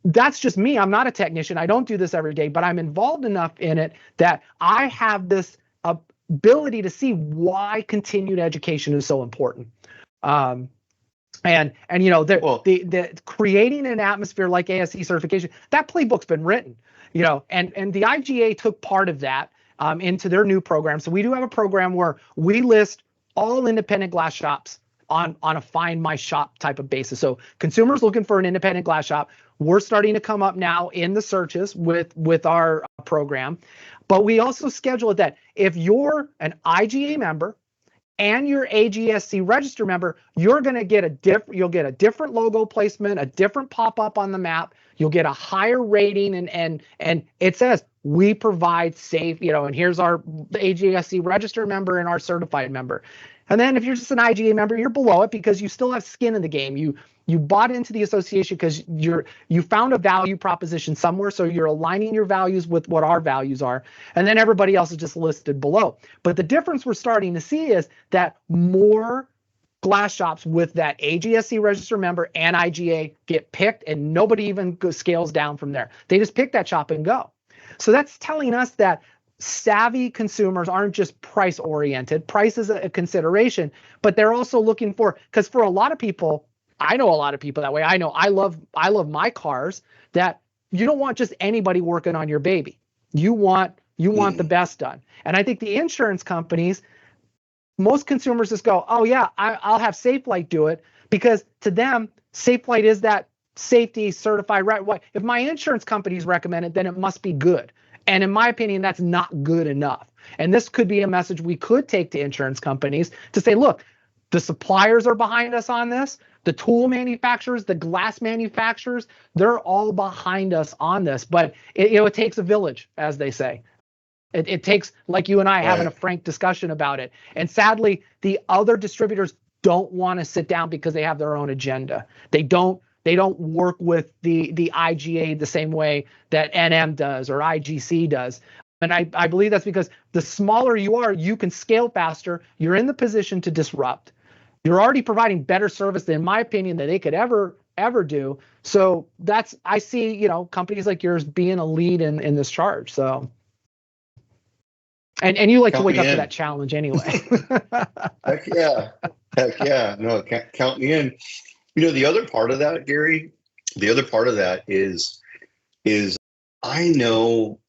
that's just me. I'm not a technician. I don't do this every day, but I'm involved enough in it that I have this ability to see why continued education is so important. The creating an atmosphere like ASE certification, that playbook's been written, and the IGA took part of that into their new program. So we do have a program where we list all independent glass shops on a find my shop type of basis. So consumers looking for an independent glass shop, we're starting to come up now in the searches with our program. But we also schedule it that if you're an IGA member and you're AGSC register member, you'll get a different logo placement, a different pop-up on the map. You'll get a higher rating, and it says we provide safe, and here's the AGSC register member and our certified member. And then if you're just an IGA member, you're below it because you still have skin in the game. You bought into the association because you found a value proposition somewhere, so you're aligning your values with what our values are, and then everybody else is just listed below. But the difference we're starting to see is that more glass shops with that AGSC register member and IGA get picked, and nobody even scales down from there. They just pick that shop and go. So that's telling us that savvy consumers aren't just price oriented. Price is a consideration, but they're also looking because for a lot of people, I know a lot of people that way. I know I love my cars, that you don't want just anybody working on your baby. You want the best done. And I think the insurance companies, most consumers just go, oh yeah, I'll have SafeLight do it, because to them, SafeLight is that safety certified, right? If my insurance companies recommend it, then it must be good. And in my opinion, that's not good enough. And this could be a message we could take to insurance companies to say, look, the suppliers are behind us on this. The tool manufacturers, the glass manufacturers, they're all behind us on this. But it takes a village, as they say. It takes, like you and I, having a frank discussion about it. And sadly, the other distributors don't want to sit down because they have their own agenda. They don't work with the IGA the same way that NM does or IGC does. And I believe that's because the smaller you are, you can scale faster. You're in the position to disrupt. You're already providing better service, in my opinion, than they could ever do. So I see, companies like yours being a lead in this charge. So, and you like to wake up to that challenge anyway. Heck yeah. No, count me in. The other part of that, Gary, is I know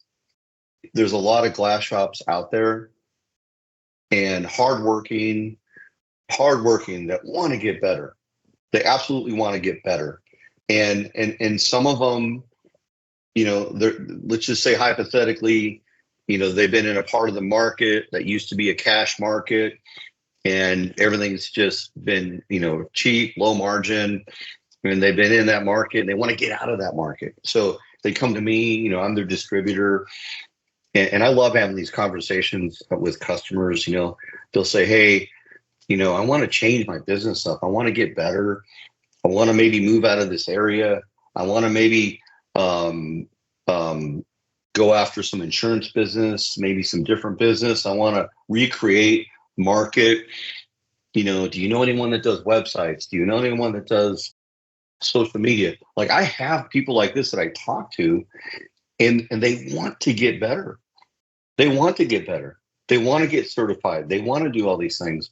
there's a lot of glass shops out there and hardworking that want to get better. They absolutely want to get better. And some of them, let's just say hypothetically, they've been in a part of the market that used to be a cash market, and everything's just been, cheap, low margin, and they've been in that market and they want to get out of that market. So they come to me, I'm their distributor, and I love having these conversations with customers. They'll say, hey, I want to change my business up. I want to get better. I want to maybe move out of this area. I want to maybe go after some insurance business, maybe some different business. I want to recreate market. Do you know anyone that does websites? Do you know anyone that does social media? Like, I have people like this that I talk to, and they want to get better. They want to get better. They want to get certified. They want to do all these things.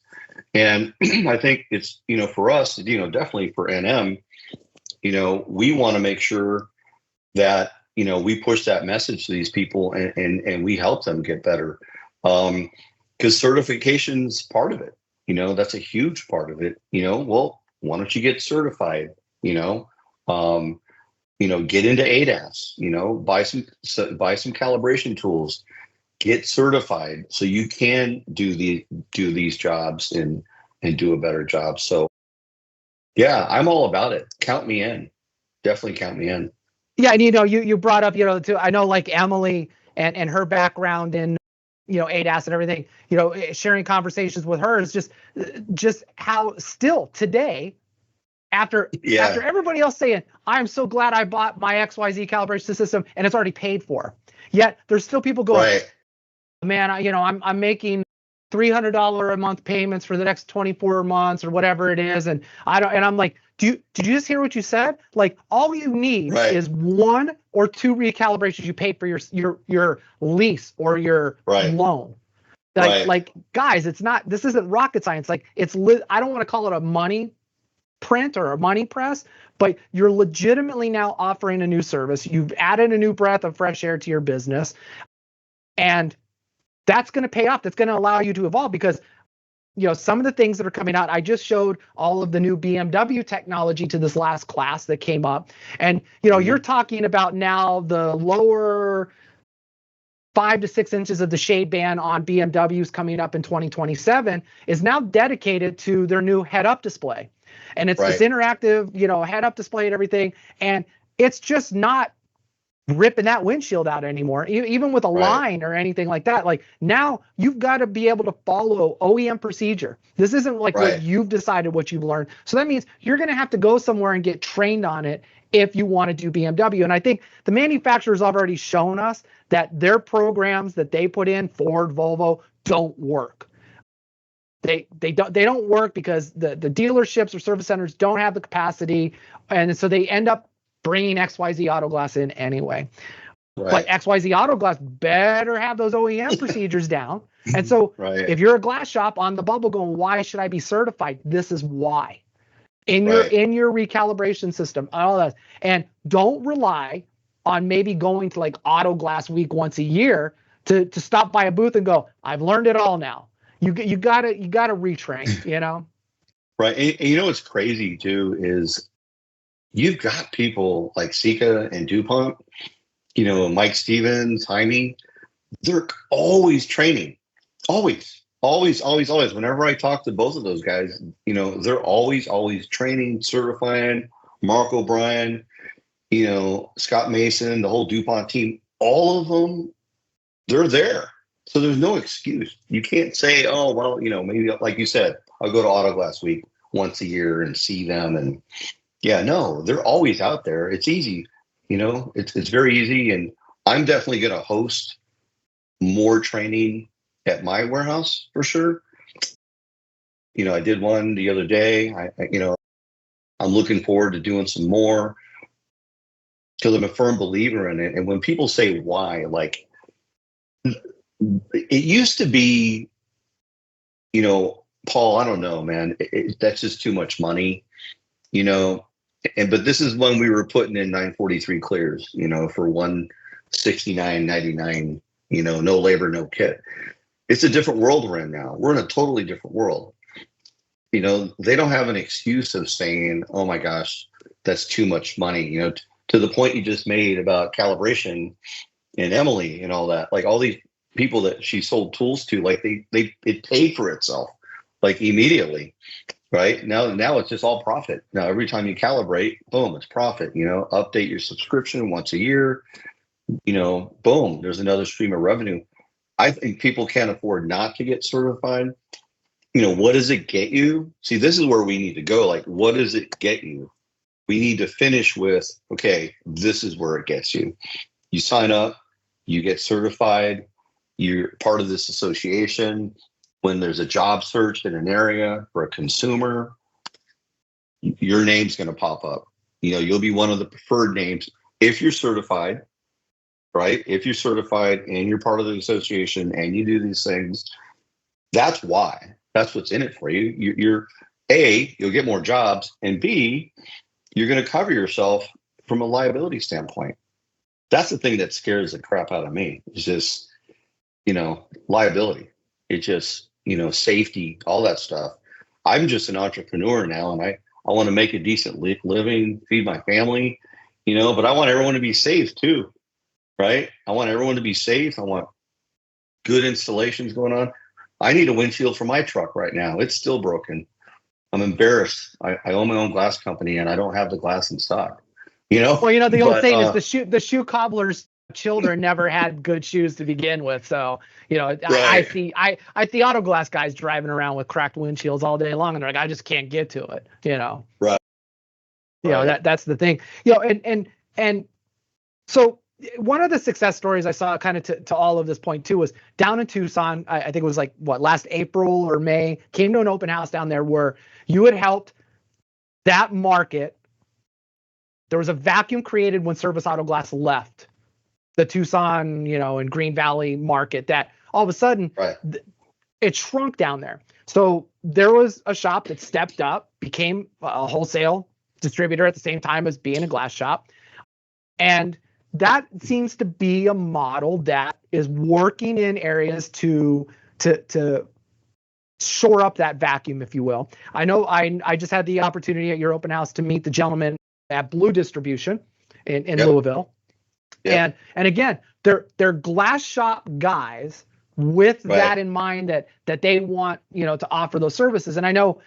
And I think it's, for us, definitely for NM, we want to make sure that, we push that message to these people and we help them get better. Because certification's part of it. That's a huge part of it. Well, why don't you get certified? Get into ADAS, buy some calibration tools, get certified so you can do these jobs and do a better job. So yeah, I'm all about it. Count me in. Definitely count me in. Yeah, and you brought up, I know like Emily and her background in, ADAS and everything, sharing conversations with her is just how still today, after everybody else saying, I'm so glad I bought my XYZ calibration system and it's already paid for. Yet there's still people going, right. Man, I'm making $300 a month payments for the next 24 months or whatever it is, and I'm like, did you just hear what you said? Like, all you need is 1 or 2 recalibrations you paid for your lease or your loan. Like guys, this isn't rocket science. Like, I don't want to call it a money print or a money press, but you're legitimately now offering a new service. You've added a new breath of fresh air to your business, and that's going to pay off. That's going to allow you to evolve because, some of the things that are coming out, I just showed all of the new BMW technology to this last class that came up. And, you're talking about now the lower 5 to 6 inches of the shade band on BMWs coming up in 2027 is now dedicated to their new head-up display. And it's this interactive, head-up display and everything. And it's just not ripping that windshield out anymore, even with a line or anything like that. Like, now you've got to be able to follow OEM procedure. This isn't like what you've decided, what you've learned. So that means you're going to have to go somewhere and get trained on it if you want to do BMW. And I think the manufacturers have already shown us that their programs that they put in, Ford, Volvo, don't work. They don't work because the dealerships or service centers don't have the capacity, and so they end up bringing XYZ Auto Glass in anyway. But XYZ Auto Glass better have those OEM procedures down. And so if you're a glass shop on the bubble going, why should I be certified? This is why. In your recalibration system, all that. And don't rely on maybe going to like Auto Glass Week once a year to stop by a booth and go, I've learned it all now. You gotta retrain, Right. And what's crazy too is you've got people like Sika and DuPont, Mike Stevens, Jaime, they're always training. Always. Whenever I talk to both of those guys, they're always training, certifying. Mark O'Brien, Scott Mason, the whole DuPont team, all of them, they're there. So there's no excuse. You can't say, oh, well, maybe like you said, I'll go to Auto Glass Week once a year and see them. And yeah, no, they're always out there. It's easy. It's very easy. And I'm definitely going to host more training at my warehouse for sure. I did one the other day. I'm looking forward to doing some more because I'm a firm believer in it. And when people say why, like, it used to be, Paul, I don't know, man, that's just too much money, but this is when we were putting in 943 clears, for $169.99, no labor, no kit. It's a different world we're in now. We're in a totally different world. They don't have an excuse of saying, oh my gosh, that's too much money, to the point you just made about calibration and Emily and all that, like all these people that she sold tools to, like it paid for itself, like immediately, right? Now it's just all profit. Now, every time you calibrate, boom, it's profit, update your subscription once a year, boom, there's another stream of revenue. I think people can't afford not to get certified. What does it get you? See, this is where we need to go. Like, what does it get you? We need to finish with, okay, this is where it gets you. You sign up, you get certified, you're part of this association. When there's a job search in an area for a consumer, your name's going to pop up. You'll be one of the preferred names if you're certified, right? If you're certified and you're part of the association and you do these things, that's why. That's what's in it for you. You're A, you'll get more jobs, and B, you're going to cover yourself from a liability standpoint. That's the thing that scares the crap out of me. It's just, liability. It just, safety, all that stuff. I'm just an entrepreneur now, and I want to make a decent living, feed my family, but I want everyone to be safe too, right? I want everyone to be safe. I want good installations going on. I need a windshield for my truck right now. It's still broken. I'm embarrassed. I own my own glass company and I don't have the glass in stock. Well, the old saying is the shoe cobbler's children never had good shoes to begin with. So, right. I see auto glass guys driving around with cracked windshields all day long, and they're like, I just can't get to it. Right. That's the thing. And so one of the success stories I saw kind of to all of this point too was down in Tucson. I think it was like last April or May, came to an open house down there where you had helped that market. There was a vacuum created when Service Auto Glass left the Tucson, and Green Valley market, that all of a sudden it shrunk down there. So there was a shop that stepped up, became a wholesale distributor at the same time as being a glass shop. And that seems to be a model that is working in areas to shore up that vacuum, if you will. I know I just had the opportunity at your open house to meet the gentleman at Blue Distribution in Louisville. Yep. And again, they're glass shop guys with that in mind, that they want, to offer those services. And I know,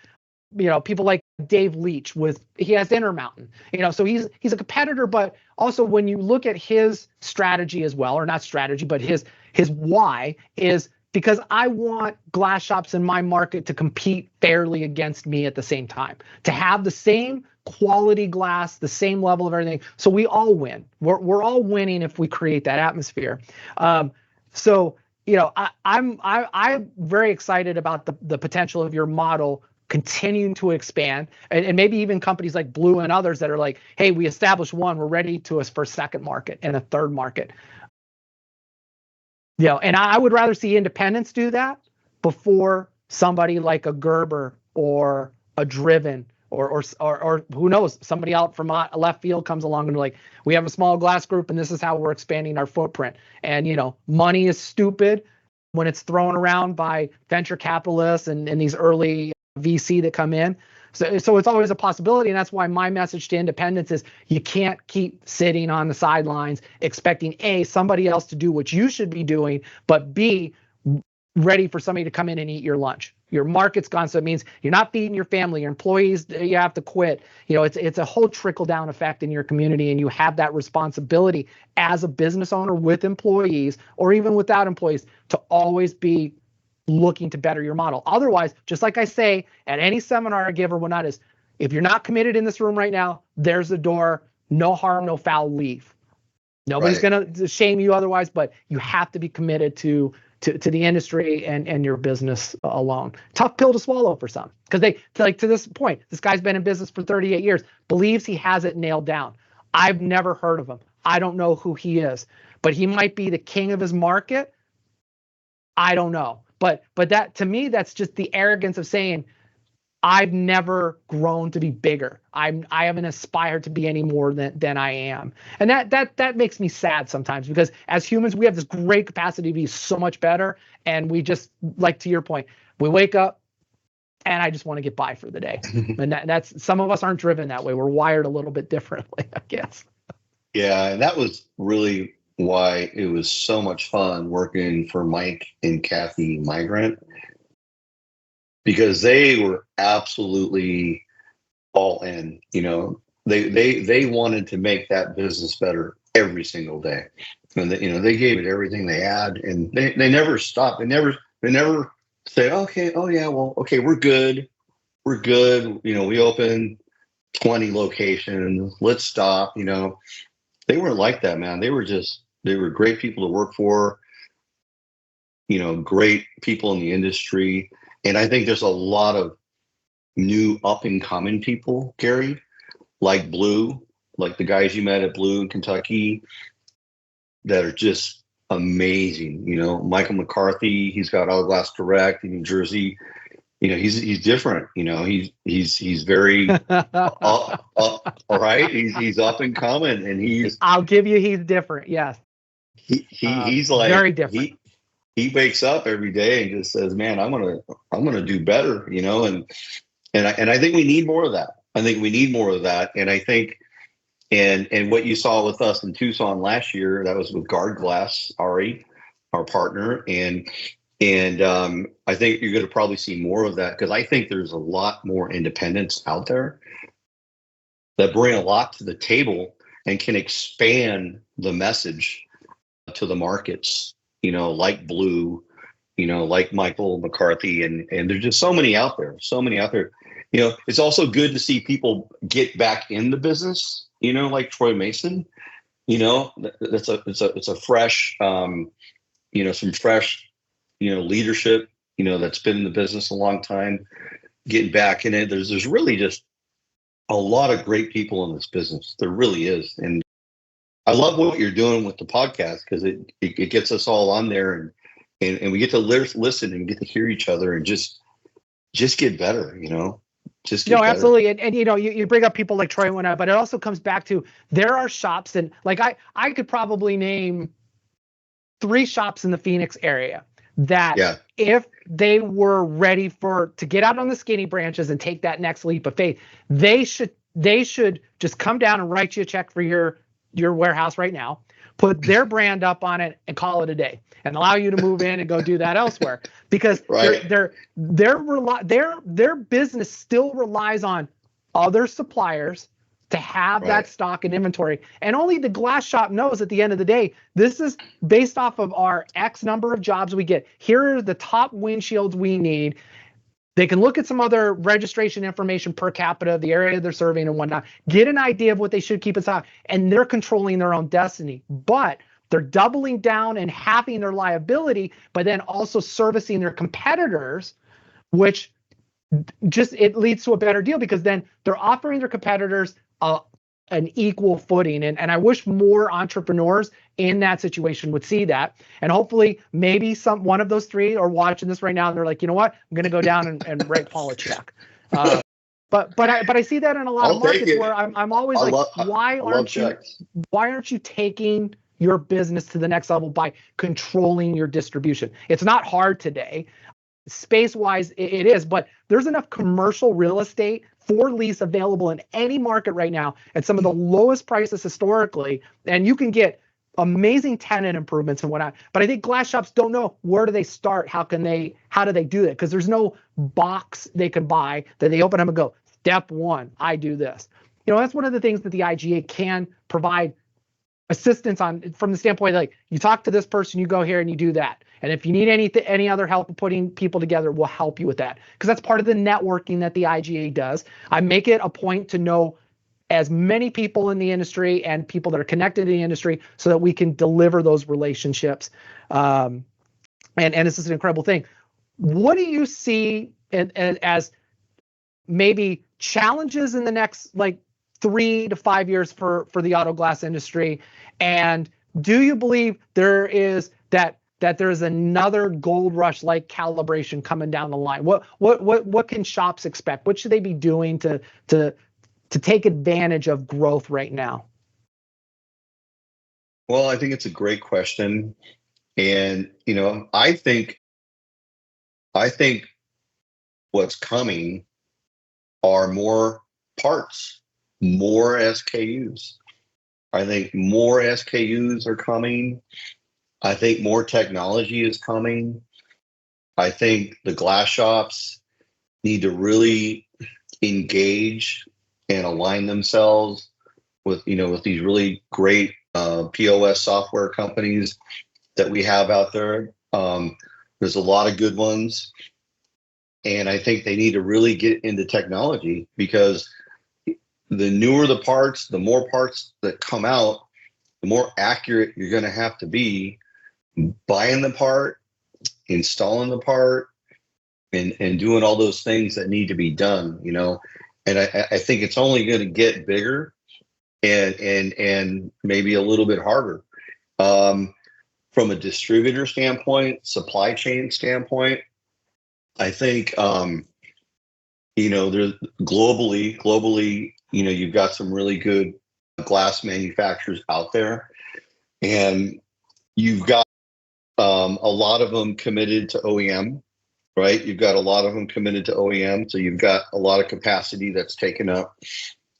people like Dave Leach he has Intermountain, so he's a competitor, but also when you look at his strategy as well, or not strategy, but his why is because I want glass shops in my market to compete fairly against me at the same time, to have the same quality glass, the same level of everything. So we all win. We're all winning if we create that atmosphere. So I'm very excited about the potential of your model continuing to expand, and maybe even companies like Blue and others that are like, hey, we established one, we're ready for a second market and a third market. And I would rather see independents do that before somebody like a Gerber or a Driven or who knows, somebody out from left field comes along and like, we have a small glass group and this is how we're expanding our footprint. And money is stupid when it's thrown around by venture capitalists and these early VC that come in. So it's always a possibility, and that's why my message to independents is you can't keep sitting on the sidelines expecting A, somebody else to do what you should be doing, but B, ready for somebody to come in and eat your lunch. Your market's gone, so it means you're not feeding your family, your employees, you have to quit. It's a whole trickle-down effect in your community, and you have that responsibility as a business owner with employees or even without employees to always be looking to better your model. Otherwise, just like I say at any seminar I give or whatnot, is if you're not committed in this room right now, there's the door, no harm, no foul, leave. Nobody's going to shame you otherwise, but you have to be committed to the industry and your business alone. Tough pill to swallow for some, because they, like, to this point, this guy's been in business for 38 years, believes he has it nailed down. I've never heard of him. I don't know who he is, but he might be the king of his market. I don't know. But that, to me, that's just the arrogance of saying, I've never grown to be bigger. I haven't aspired to be any more than I am. And that makes me sad sometimes, because as humans, we have this great capacity to be so much better. And we just, like, to your point, we wake up and I just want to get by for the day. And that's, some of us aren't driven that way. We're wired a little bit differently, I guess. Yeah. And that was really why it was so much fun working for Mike and Kathy Migrant, because they were absolutely all in. They wanted to make that business better every single day, and they gave it everything they had, and they never stopped. They never say, okay, oh yeah, well, okay, we're good. We open 20 locations, let's stop. They weren't like that, man. They were great people to work for, great people in the industry. And I think there's a lot of new up and coming people, Gary, like Blue, like the guys you met at Blue in Kentucky, that are just amazing. Michael McCarthy, he's got Auto Glass Direct in New Jersey. He's different. He's very all right. He's up and coming, and I'll give you, he's different. Yes. He's like very different. He wakes up every day and just says, "Man, I'm gonna do better," and I think we need more of that. And I think, and what you saw with us in Tucson last year, that was with Guard Glass, Ari. our partner, and I think you're going to probably see more of that, because I think there's a lot more independents out there that bring a lot to the table and can expand the message to the markets, like Blue, like Michael McCarthy, and there's just so many out there, it's also good to see people get back in the business, like Troy Mason, it's a fresh, some fresh, leadership, that's been in the business a long time, getting back in it. There's really just a lot of great people in this business. There really is. And I love what you're doing with the podcast, because it gets us all on there, and we get to listen and get to hear each other and just get better, just get better. Absolutely. And you bring up people like Troy and whatnot, but it also comes back to, there are shops, and like I could probably name 3 shops in the Phoenix area that if they were ready to get out on the skinny branches and take that next leap of faith, they should just come down and write you a check for your warehouse right now, put their brand up on it, and call it a day, and allow you to move in and go do that elsewhere, because their business still relies on other suppliers to have that stock and inventory. And only the glass shop knows at the end of the day, this is based off of our X number of jobs we get. Here are the top windshields we need. They can look at some other registration information per capita, the area they're serving and whatnot, get an idea of what they should keep in stock, and they're controlling their own destiny. But they're doubling down and halving their liability, but then also servicing their competitors, which it leads to a better deal, because then they're offering their competitors an equal footing. And I wish more entrepreneurs in that situation would see that. And hopefully maybe one of those 3 are watching this right now, and they're like, you know what, I'm going to go down and write Paul a check. But I see that in a lot of markets where I'm always why aren't you taking your business to the next level by controlling your distribution? It's not hard today. Space-wise, it is, but there's enough commercial real estate for lease available in any market right now at some of the lowest prices historically, and you can get amazing tenant improvements and whatnot. But I think glass shops don't know, where do they start? How do they do that? Because there's no box they can buy that they open up and go, step 1, I do this. That's one of the things that the IGA can provide assistance on, from the standpoint, like, you talk to this person, you go here and you do that. And if you need any other help putting people together, we'll help you with that, because that's part of the networking that the IGA does. I make it a point to know as many people in the industry and people that are connected to the industry, so that we can deliver those relationships. And this is an incredible thing. What do you see as maybe challenges in the next 3 to 5 years for the auto glass industry? And do you believe there is that there's another gold rush like calibration coming down the line? What can shops expect? What should they be doing to take advantage of growth right now? Well, I think it's a great question. And, I think what's coming are more parts, more SKUs. I think more SKUs are coming. I think more technology is coming. I think the glass shops need to really engage and align themselves with these really great POS software companies that we have out there. There's a lot of good ones. And I think they need to really get into technology, because the newer the parts, the more parts that come out, the more accurate you're going to have to be buying the part, installing the part, and doing all those things that need to be done, And I think it's only going to get bigger and maybe a little bit harder. From a distributor standpoint, supply chain standpoint, I think there's globally, you've got some really good glass manufacturers out there, and you've got a lot of them committed to OEM, right? You've got a lot of them committed to OEM, so you've got a lot of capacity that's taken up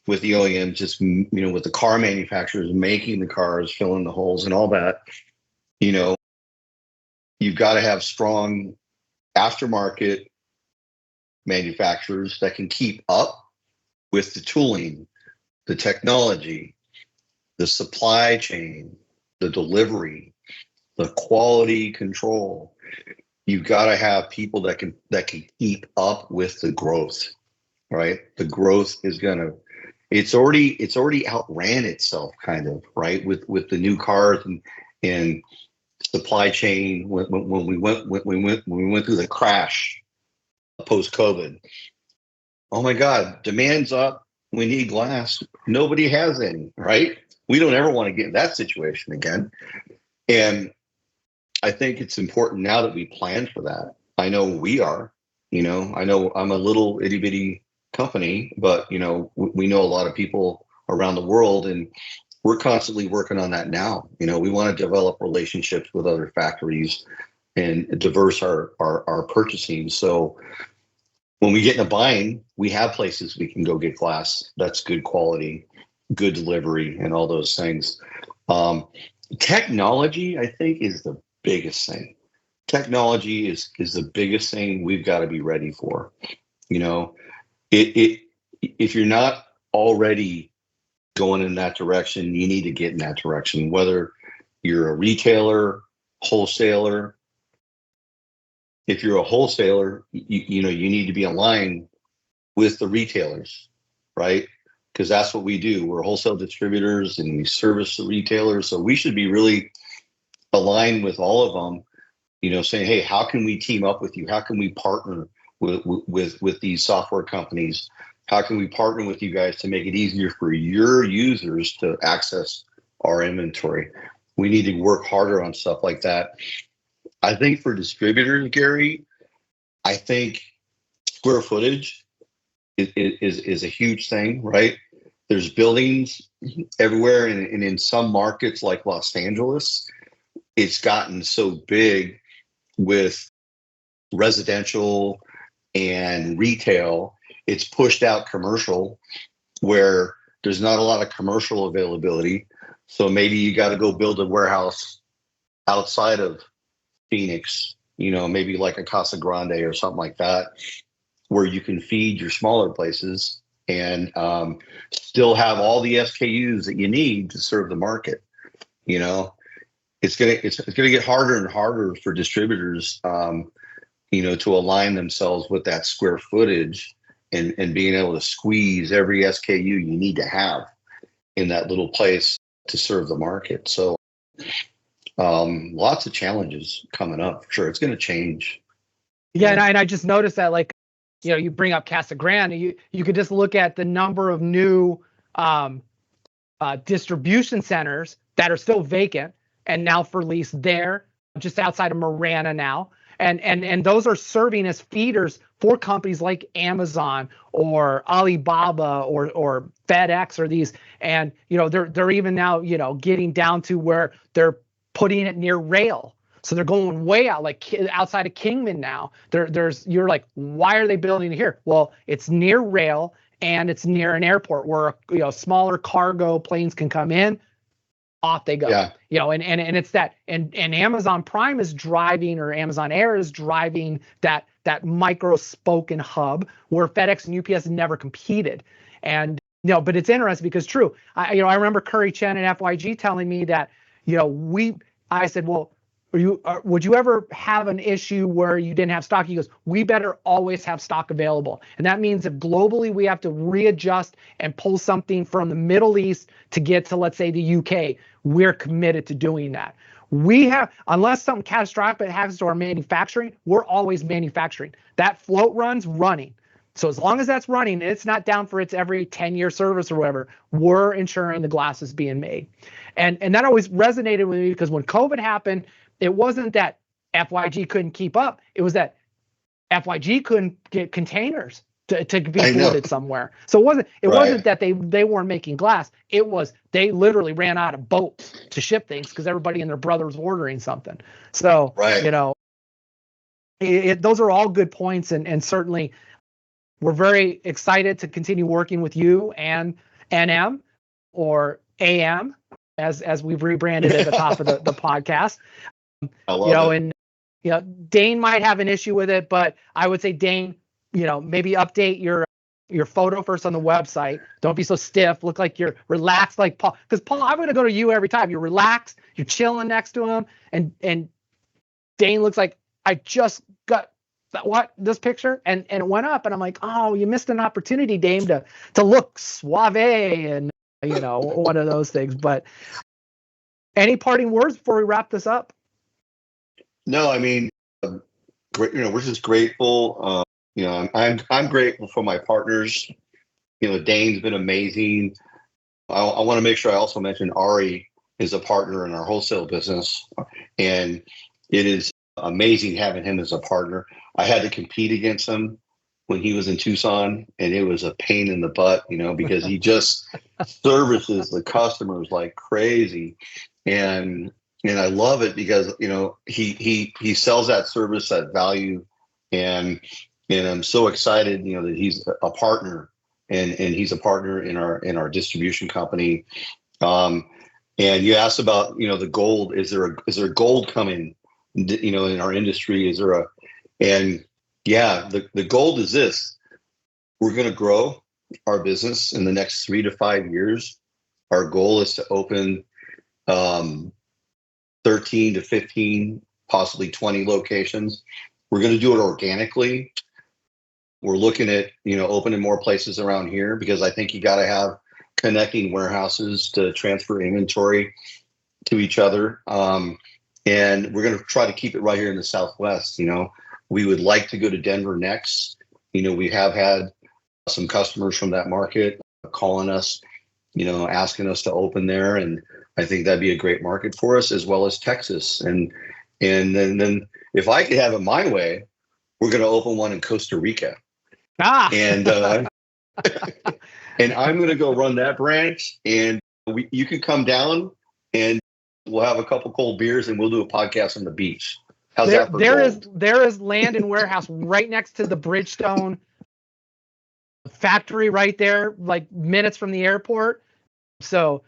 with the OEM, just with the car manufacturers making the cars, filling the holes, and all that. you've got to have strong aftermarket manufacturers that can keep up with the tooling, the technology, the supply chain, the delivery, the quality control. You've got to have people that can keep up with the growth, right? The growth is it's already outran itself, kind of, right? With the new cars and supply chain when we went through the crash post COVID. Oh my God, demand's up. We need glass. Nobody has any, right? We don't ever want to get in that situation again. And I think it's important now that we plan for that. I know we are, I know I'm a little itty bitty company, but we know a lot of people around the world, and we're constantly working on that now. We want to develop relationships with other factories and diverse our purchasing. So when we get into buying, we have places we can go get glass that's good quality, good delivery, and all those things. Technology, I think, is the biggest thing. Technology is the biggest thing we've got to be ready for. If you're not already going in that direction, you need to get in that direction, whether you're a retailer, wholesaler. If you're a wholesaler, you need to be aligned with the retailers, right? Because that's what we do. We're wholesale distributors and we service the retailers. So we should be really aligned with all of them, saying, hey, how can we team up with you? How can we partner with these software companies? How can we partner with you guys to make it easier for your users to access our inventory? We need to work harder on stuff like that. I think for distributors, Gary, I think square footage is a huge thing, right? There's buildings everywhere, and in some markets like Los Angeles, it's gotten so big with residential and retail, it's pushed out commercial, where there's not a lot of commercial availability. So maybe you got to go build a warehouse outside of Phoenix, maybe like a Casa Grande or something like that, where you can feed your smaller places and still have all the SKUs that you need to serve the market. It's gonna get harder and harder for distributors, to align themselves with that square footage and being able to squeeze every SKU you need to have in that little place to serve the market. So lots of challenges coming up. For sure, it's going to change. Yeah, and I just noticed that, like, you bring up Casa Grande, you could just look at the number of new distribution centers that are still vacant and now for lease there, just outside of Marana now. And those are serving as feeders for companies like Amazon or Alibaba or FedEx or these. And, they're even now, getting down to where they're putting it near rail. So they're going way out, like outside of Kingman now. You're like, why are they building it here? Well, it's near rail and it's near an airport where, smaller cargo planes can come in. Off they go. Yeah. And it's that, and Amazon Prime is driving, or Amazon Air is driving that micro spoken hub where FedEx and UPS never competed. And but it's interesting because true. I remember Curry Chen and FYG telling me that I said, well, would you ever have an issue where you didn't have stock? He goes, we better always have stock available. And that means if globally we have to readjust and pull something from the Middle East to get to, let's say, the UK, we're committed to doing that. We have, unless something catastrophic happens to our manufacturing, we're always manufacturing. That float run's running. So as long as that's running and it's not down for its every 10-year service or whatever, we're ensuring the glass is being made. And that always resonated with me because when COVID happened, it wasn't that FYG couldn't keep up. It was that FYG couldn't get containers to be floated somewhere. So it wasn't that they weren't making glass. It was they literally ran out of boats to ship things because everybody and their brother was ordering something. So those are all good points, and certainly we're very excited to continue working with you and NM or AM as we've rebranded at the top of the podcast. I love it. And Dane might have an issue with it, but I would say, Dane, maybe update your photo first on the website. Don't be so stiff. Look like you're relaxed like Paul. Because Paul, I'm going to go to you every time. You're relaxed. You're chilling next to him. And Dane looks like, I just got this picture, and it went up, and I'm like, oh, you missed an opportunity, Dame, to look suave and one of those things. But any parting words before we wrap this up? No, I mean, great. We're just grateful. I'm grateful for my partners. Dane's been amazing. I want to make sure I also mention Ari is a partner in our wholesale business, and it is amazing having him as a partner. I had to compete against him when he was in Tucson, and it was a pain in the butt, because he just services the customers like crazy. And I love it because, he sells that service, that value. And I'm so excited, that he's a partner and he's a partner in our distribution company. And you asked about, the gold. Is there gold coming, in our industry? The gold is this. We're going to grow our business in the next 3 to 5 years. Our goal is to open 13 to 15, possibly 20 locations. We're going to do it organically. We're looking at, opening more places around here because I think you got to have connecting warehouses to transfer inventory to each other. And we're going to try to keep it right here in the Southwest. We would like to go to Denver next. We have had some customers from that market calling us, asking us to open there. And I think that'd be a great market for us, as well as Texas. And then if I could have it my way, we're going to open one in Costa Rica. And and I'm going to go run that branch, and you can come down and we'll have a couple cold beers and we'll do a podcast on the beach. How's that for there is land and warehouse right next to the Bridgestone factory right there, like minutes from the airport. So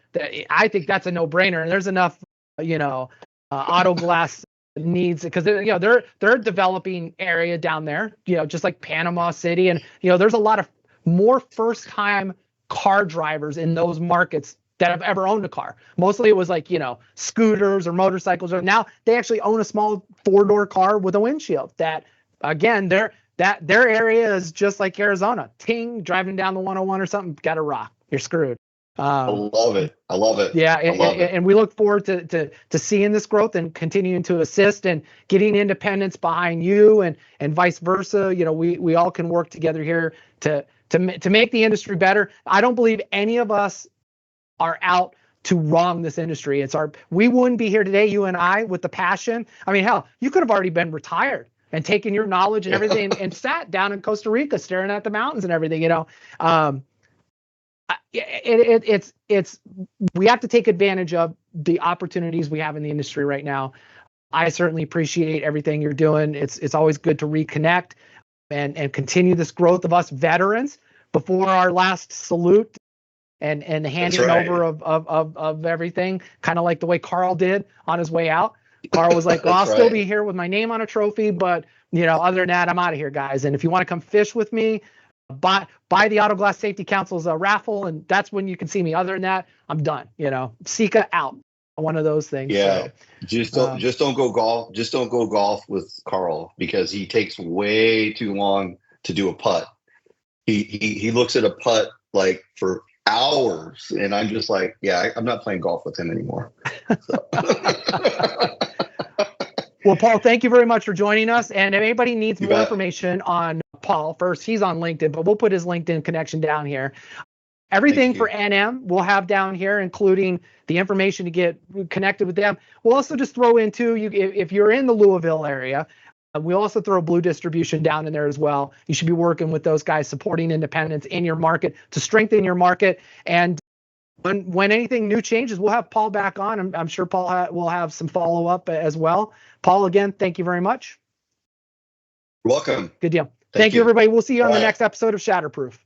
I think that's a no-brainer. And there's enough, auto glass needs, because they're a developing area down there, just like Panama City. And, there's a lot of more first-time car drivers in those markets that have ever owned a car. Mostly it was like, scooters or motorcycles, or now they actually own a small 4-door car with a windshield. That, again, their area is just like Arizona. Ting, driving down the 101 or something, got a rock. You're screwed. I love it. Yeah, and we look forward to seeing this growth and continuing to assist and getting independents behind you and vice versa. We all can work together here to make the industry better. I don't believe any of us are out to wrong this industry. We wouldn't be here today, you and I, with the passion. I mean, hell, you could have already been retired and taken your knowledge and everything and sat down in Costa Rica staring at the mountains and everything. It's we have to take advantage of the opportunities we have in the industry right now. I certainly appreciate everything you're doing. It's always good to reconnect and continue this growth of us veterans before our last salute and the handing over of everything, kind of like the way Carl did on his way out. Carl was like, well, I'll still be here with my name on a trophy, but other than that, I'm out of here, guys. And if you want to come fish with me, buy the Auto Glass Safety Council's raffle, and that's when you can see me. Other than that, I'm done. Sika out. One of those things. Yeah. So, just don't go golf. Just don't go golf with Carl, because he takes way too long to do a putt. He looks at a putt like for hours, and I'm just like, I'm not playing golf with him anymore. So. Well, Paul, thank you very much for joining us. And if anybody needs more information on Paul, first, he's on LinkedIn, but we'll put his LinkedIn connection down here. Everything for NM we'll have down here, including the information to get connected with them. We'll also just throw in too, if you're in the Louisville area, we'll also throw Blue Distribution down in there as well. You should be working with those guys, supporting independents in your market to strengthen your market. And when anything new changes, we'll have Paul back on. I'm sure Paul will have some follow-up as well. Paul, again, thank you very much. You're welcome. Good deal. Thank you, everybody. We'll see you on the next episode of Shatterproof.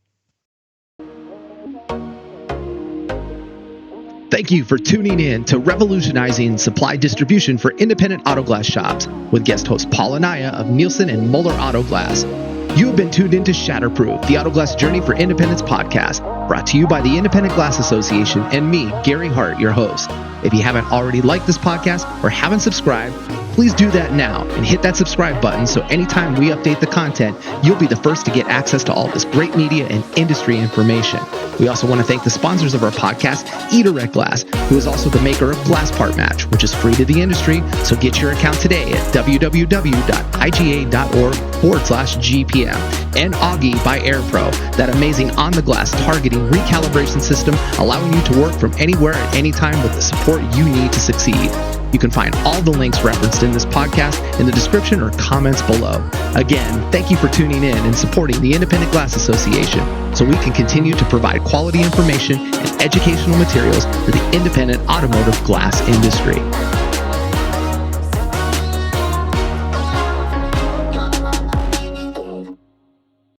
Thank you for tuning in to Revolutionizing Supply Distribution for Independent Auto Glass Shops with guest host Paul Anaya of Nielsen and Moller Auto Glass. You have been tuned into Shatterproof, the Auto Glass Journey for Independence podcast, brought to you by the Independent Glass Association and me, Gary Hart, your host. If you haven't already liked this podcast or haven't subscribed, please do that now and hit that subscribe button so anytime we update the content, you'll be the first to get access to all this great media and industry information. We also want to thank the sponsors of our podcast, eDirect Glass, who is also the maker of Glass Part Match, which is free to the industry, so get your account today at www.iga.org/GPM. And Augie by AirPro, that amazing on-the-glass targeting recalibration system, allowing you to work from anywhere at any time with the support you need to succeed. You can find all the links referenced in this podcast in the description or comments below. Again, thank you for tuning in and supporting the Independent Glass Association so we can continue to provide quality information and educational materials for the independent automotive glass industry.